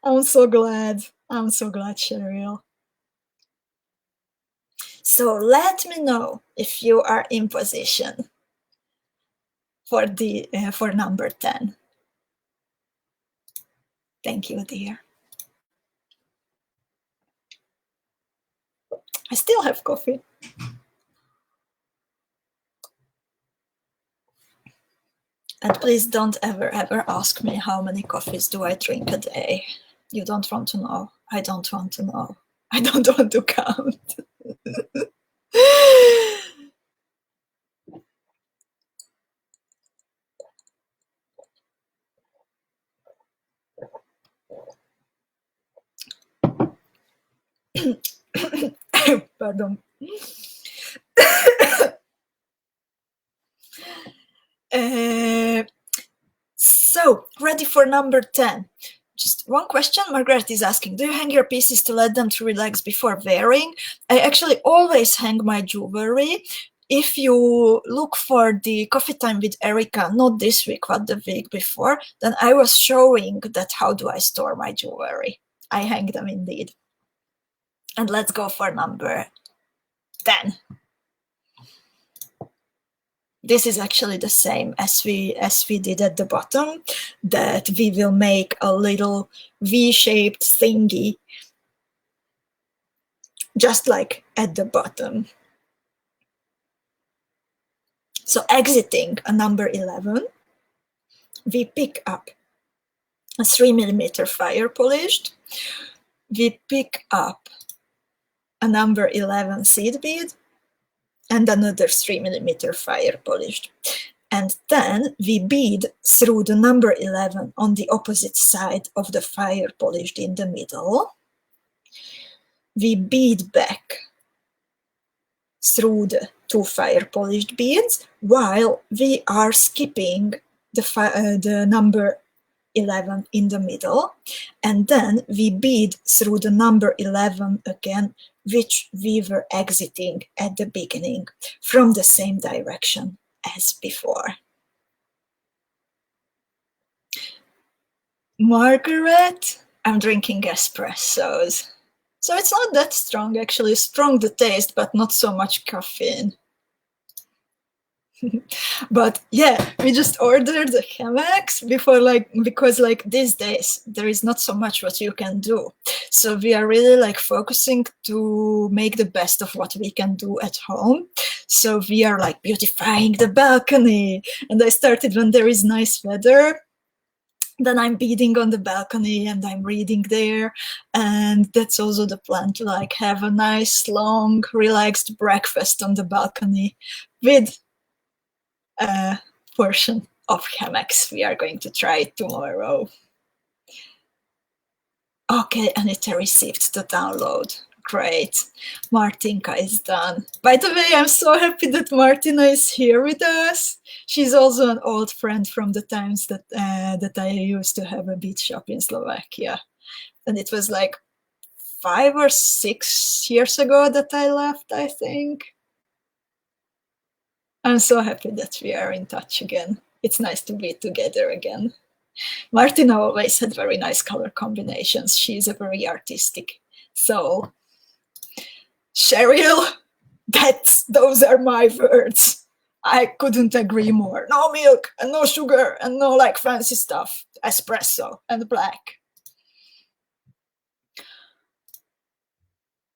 I'm so glad. I'm so glad, Cheryl. So let me know if you are in position for the for number 10. Thank you, dear. I still have coffee. And please don't ever ask me how many coffees do I drink a day. You don't want to know. I don't want to know. I don't want to count. Pardon. So, ready for number 10. Just one question, Margaret is asking, do you hang your pieces to let them to relax before wearing? I actually always hang my jewelry. If you look for the coffee time with Erika, not this week, but the week before, then I was showing that how do I store my jewelry. I hang them indeed. And let's go for number 10. This is actually the same as we did at the bottom, that we will make a little V-shaped thingy, just like at the bottom. So exiting a number 11, we pick up a 3 millimeter fire polished, we pick up a number 11 seed bead, and another 3 millimeter fire polished. And then we bead through the number 11 on the opposite side of the fire polished in the middle. We bead back through the 2 fire polished beads while we are skipping the number 11 in the middle, and then we bead through the number 11 again, which we were exiting at the beginning from the same direction as before. Margaret, I'm drinking espressos. So it's not that strong, actually. Strong the taste, but not so much caffeine. But yeah, we just ordered the 𝐍𝐻𝐋 before, because these days there is not so much what you can do. So we are really focusing to make the best of what we can do at home. So we are beautifying the balcony. And I started when there is nice weather. Then I'm beading on the balcony and I'm reading there. And that's also the plan, to have a nice, long, relaxed breakfast on the balcony with a portion of 𝐍𝐻𝐋. We are going to try it tomorrow. Okay, Anita received the download. Great. Martinka is done. By the way, I'm so happy that Martina is here with us. She's also an old friend from the times that I used to have a bead shop in Slovakia. And it was 5 or 6 years ago that I left, I think. I'm so happy that we are in touch again. It's nice to be together again. Martina always had very nice color combinations. She's a very artistic soul. Cheryl, those are my words. I couldn't agree more. No milk and no sugar and no fancy stuff. Espresso and black.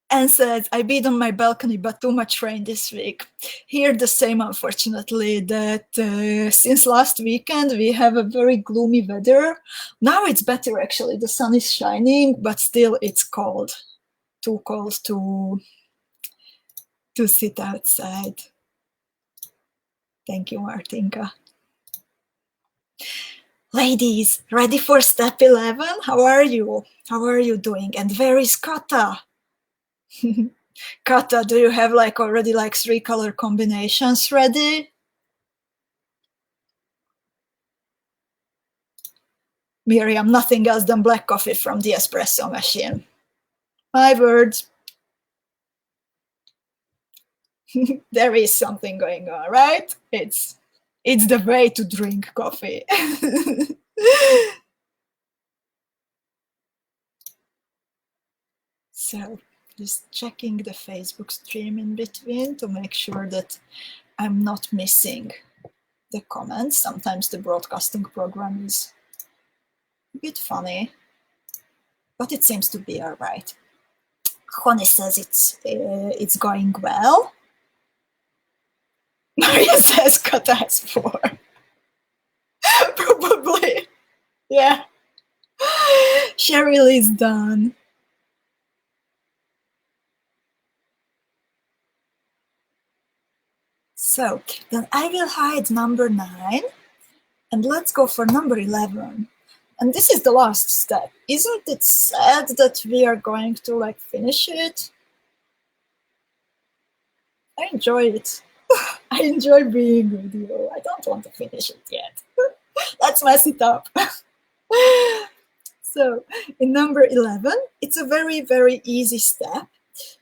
Anne says, I bead on my balcony, but too much rain this week. Here the same, unfortunately, that since last weekend we have a very gloomy weather. Now it's better, actually. The sun is shining, but still it's cold. Too cold to sit outside. Thank you, Martinka. Ladies, ready for step 11? How are you? How are you doing? And where is Kata? Kata, do you have already 3 color combinations ready? Miriam, nothing else than black coffee from the espresso machine. My words. There is something going on, right? It's the way to drink coffee. So just checking the Facebook stream in between to make sure that I'm not missing the comments. Sometimes the broadcasting program is a bit funny, but it seems to be all right. Honey says it's going well. Maria says Kata has 4. Probably. Yeah. Cheryl is done. So then I will hide number 9 and let's go for number 11. And this is the last step. Isn't it sad that we are going to finish it? I enjoy it. I enjoy being with you. I don't want to finish it yet. Let's mess it up. So in number 11, it's a very, very easy step.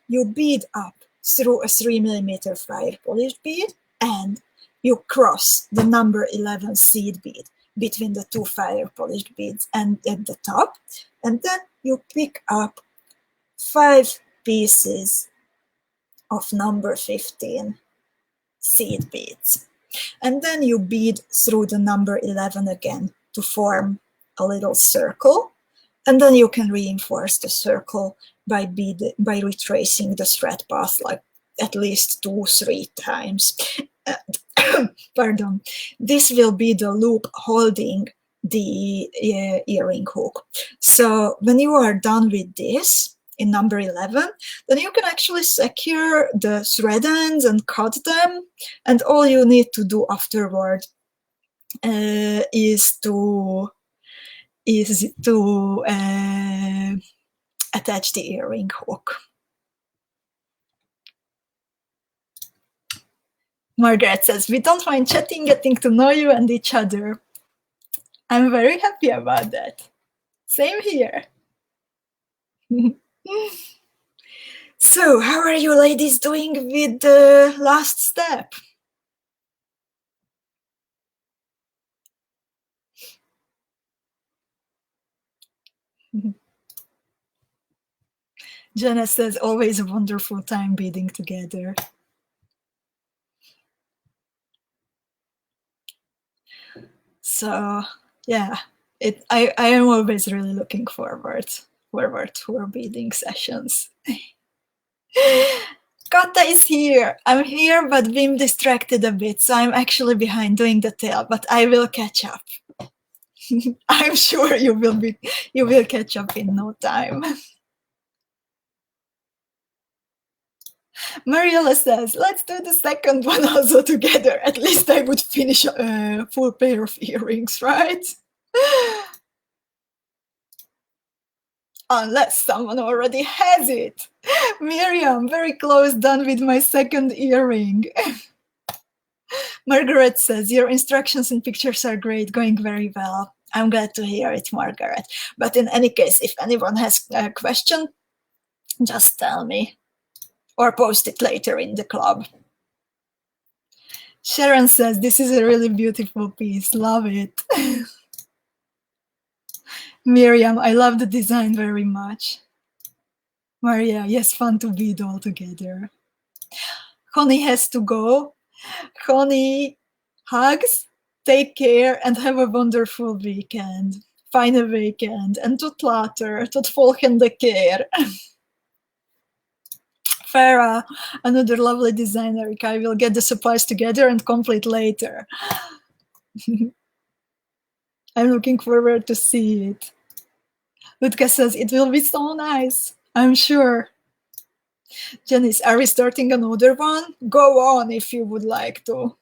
You bead up through a 3mm fire polished bead and you cross the number 11 seed bead between the 2 fire polished beads and at the top, and then you pick up 5 pieces of number 15 seed beads, and then you bead through the number 11 again to form a little circle, and then you can reinforce the circle by retracing the thread path at least 2-3 times. Pardon. This will be the loop holding the earring hook. So when you are done with this in number 11, then you can actually secure the thread ends and cut them. And all you need to do afterward is to attach the earring hook. Margaret says, we don't mind chatting, getting to know you and each other. I'm very happy about that. Same here. So, how are you ladies doing with the last step? Jenna says, always a wonderful time beading together. So, yeah, I am always really looking forward to our beading sessions. Kata is here. I'm here, but Wim distracted a bit, so I'm actually behind doing the tail, but I will catch up. I'm sure you will catch up in no time. Mariella says, let's do the second one also together. At least I would finish a full pair of earrings, right? Unless someone already has it. Miriam, very close, done with my second earring. Margaret says, your instructions and pictures are great, going very well. I'm glad to hear it, Margaret. But in any case, if anyone has a question, just tell me. Or post it later in the club. Sharon says, this is a really beautiful piece. Love it. Miriam, I love the design very much. Maria, yes, fun to bead all together. Connie has to go. Connie, hugs, take care, and have a wonderful weekend. Fine weekend. En tot later. Tot volgende keer. Farah, another lovely design, Erika. I will get the supplies together and complete later. I'm looking forward to see it. Ludka says, it will be so nice. I'm sure. Janice, are we starting another one? Go on if you would like to.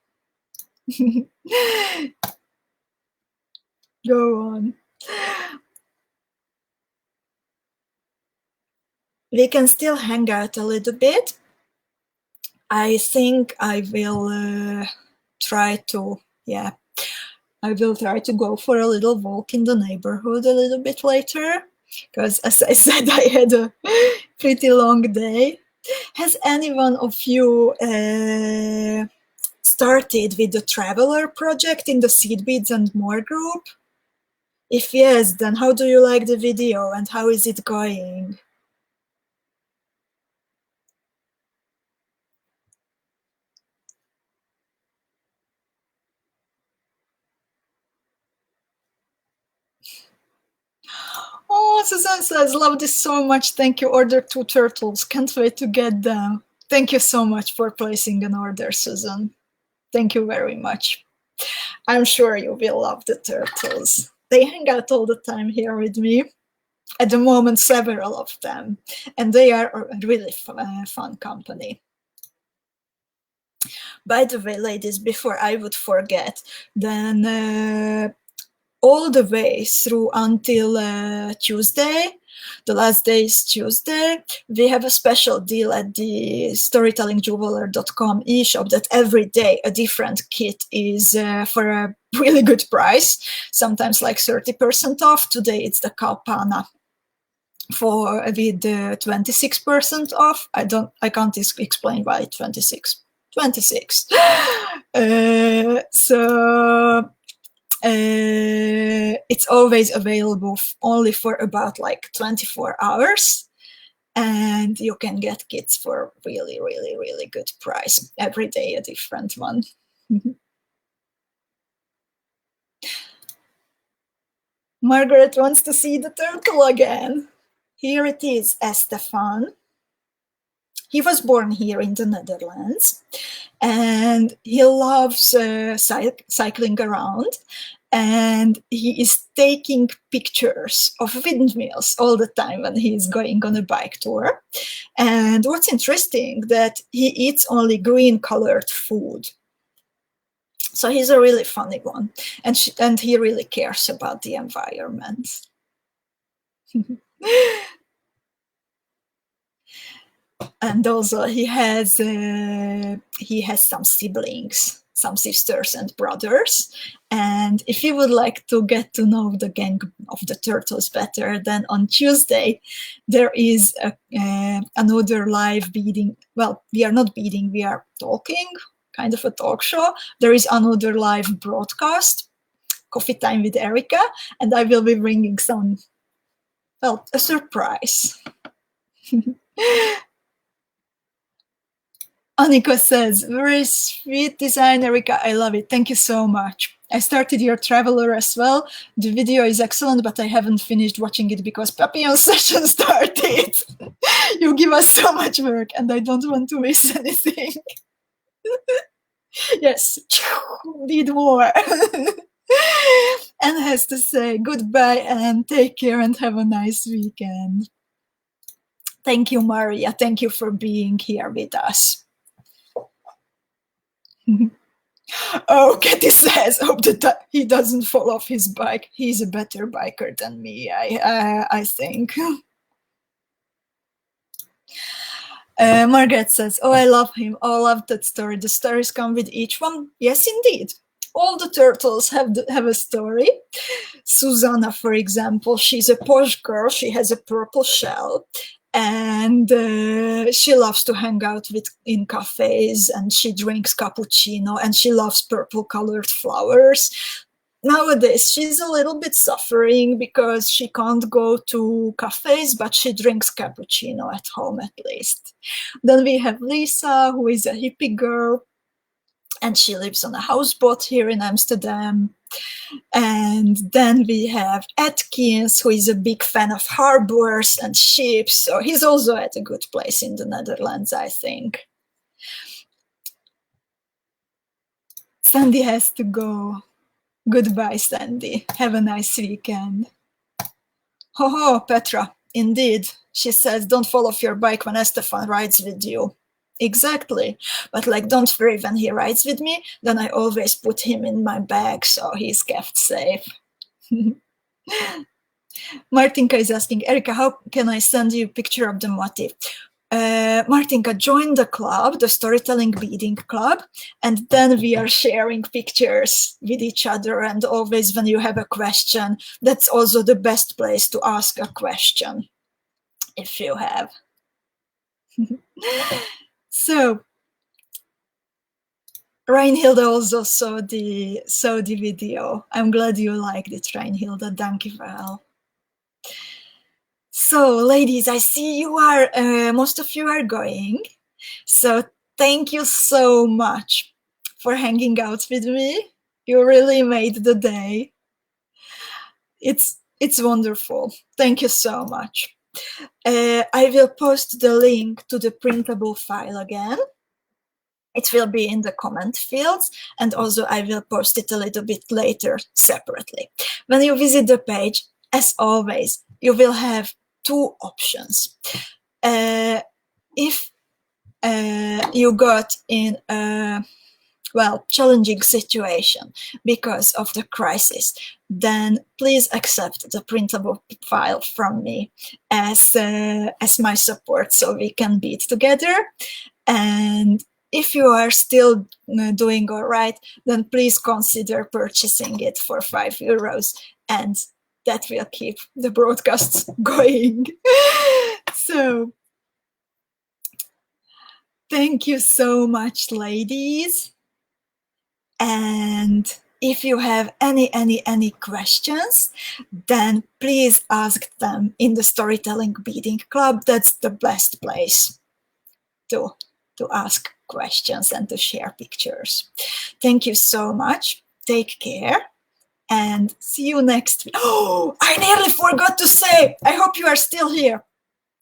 Go on. We can still hang out a little bit. I think I will try to, I will try to go for a little walk in the neighborhood a little bit later, because as I said, I had a pretty long day. Has anyone of you started with the Traveler project in the Seed Beads and More group? If yes, then how do you like the video and how is it going? Oh, Suzanne says, love this so much. Thank you. Ordered 2 turtles. Can't wait to get them. Thank you so much for placing an order, Susan. Thank you very much. I'm sure you will love the turtles. They hang out all the time here with me. At the moment, several of them. And they are a really fun company. By the way, ladies, before I would forget, then all the way through until Tuesday, the last day is Tuesday, we have a special deal at the storytellingjeweler.com e-shop that every day a different kit is for a really good price, sometimes like 30% off. Today it's the Kalpana with 26% off. I can't explain why 26. So it's always available only for about like 24 hours, and you can get kits for really, really, really good price. Every day a different one. Margaret wants to see the turtle again. Here it is, Estefan. He was born here in the Netherlands, and he loves cycling around, and he is taking pictures of windmills all the time when he's going on a bike tour. And what's interesting, that he eats only green colored food. So he's a really funny one, and he really cares about the environment. And also he has some siblings, some sisters and brothers. And if you would like to get to know the gang of the turtles better, then on Tuesday there is another live beading. Well, we are not beading, we are talking, kind of a talk show. There is another live broadcast, Coffee Time with Erika, and I will be bringing some, well, a surprise. Annika says, very sweet design, Erika. I love it. Thank you so much. I started your Traveler as well. The video is excellent, but I haven't finished watching it because Papillon session started. You give us so much work and I don't want to miss anything. Yes, need more. And has to say goodbye and take care and have a nice weekend. Thank you, Maria. Thank you for being here with us. Oh, Katie says, hope that he doesn't fall off his bike. He's a better biker than me, I think. Margaret says, oh, I love him. Oh, I love that story. The stories come with each one. Yes, indeed. All the turtles have a story. Susanna, for example, she's a posh girl. She has a purple shell. And she loves to hang out in cafes, and she drinks cappuccino, and she loves purple colored flowers. Nowadays, she's a little bit suffering because she can't go to cafes, but she drinks cappuccino at home at least. Then we have Lisa, who is a hippie girl, and she lives on a houseboat here in Amsterdam. And then we have Atkins, who is a big fan of harbors and ships. So he's also at a good place in the Netherlands, I think. Sandy has to go. Goodbye, Sandy. Have a nice weekend. Ho ho, Petra. Indeed. She says, don't fall off your bike when Estefan rides with you. Exactly. But like, don't worry, when he rides with me, then I always put him in my bag so he's kept safe. Martinka is asking, Erika, how can I send you a picture of the motif? Martinka, join the club, the Storytelling Beading Club, and then we are sharing pictures with each other. And always when you have a question, that's also the best place to ask a question, if you have. So, Reinhilde also saw the video. I'm glad you liked it, Reinhilde. Dankjewel. So, ladies, I see you are, most of you are going. So, thank you so much for hanging out with me. You really made the day. It's wonderful. Thank you so much. I will post the link to the printable file again. It will be in the comment fields, and also I will post it a little bit later separately. When you visit the page, as always, you will have two options. If you got in a challenging situation because of the crisis, then please accept the printable file from me as my support so we can bead together. And if you are still doing all right, then please consider purchasing it for €5, and that will keep the broadcasts going. So, thank you so much, ladies. And if you have any questions, then please ask them in the Storytelling Beading Club. That's the best place to ask questions and to share pictures. Thank you so much. Take care and see you next week. Oh, I nearly forgot to say, I hope you are still here.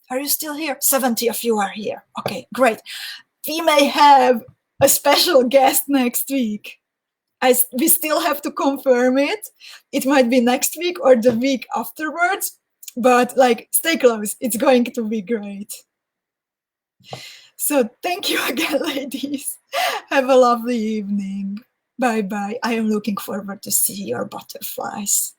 Are you still here? 70 of you are here. Okay, great. We may have a special guest next week. We still have to confirm it. It might be next week or the week afterwards, but like, stay close. It's going to be great. So thank you again, ladies. Have a lovely evening. Bye bye. I am looking forward to see your butterflies.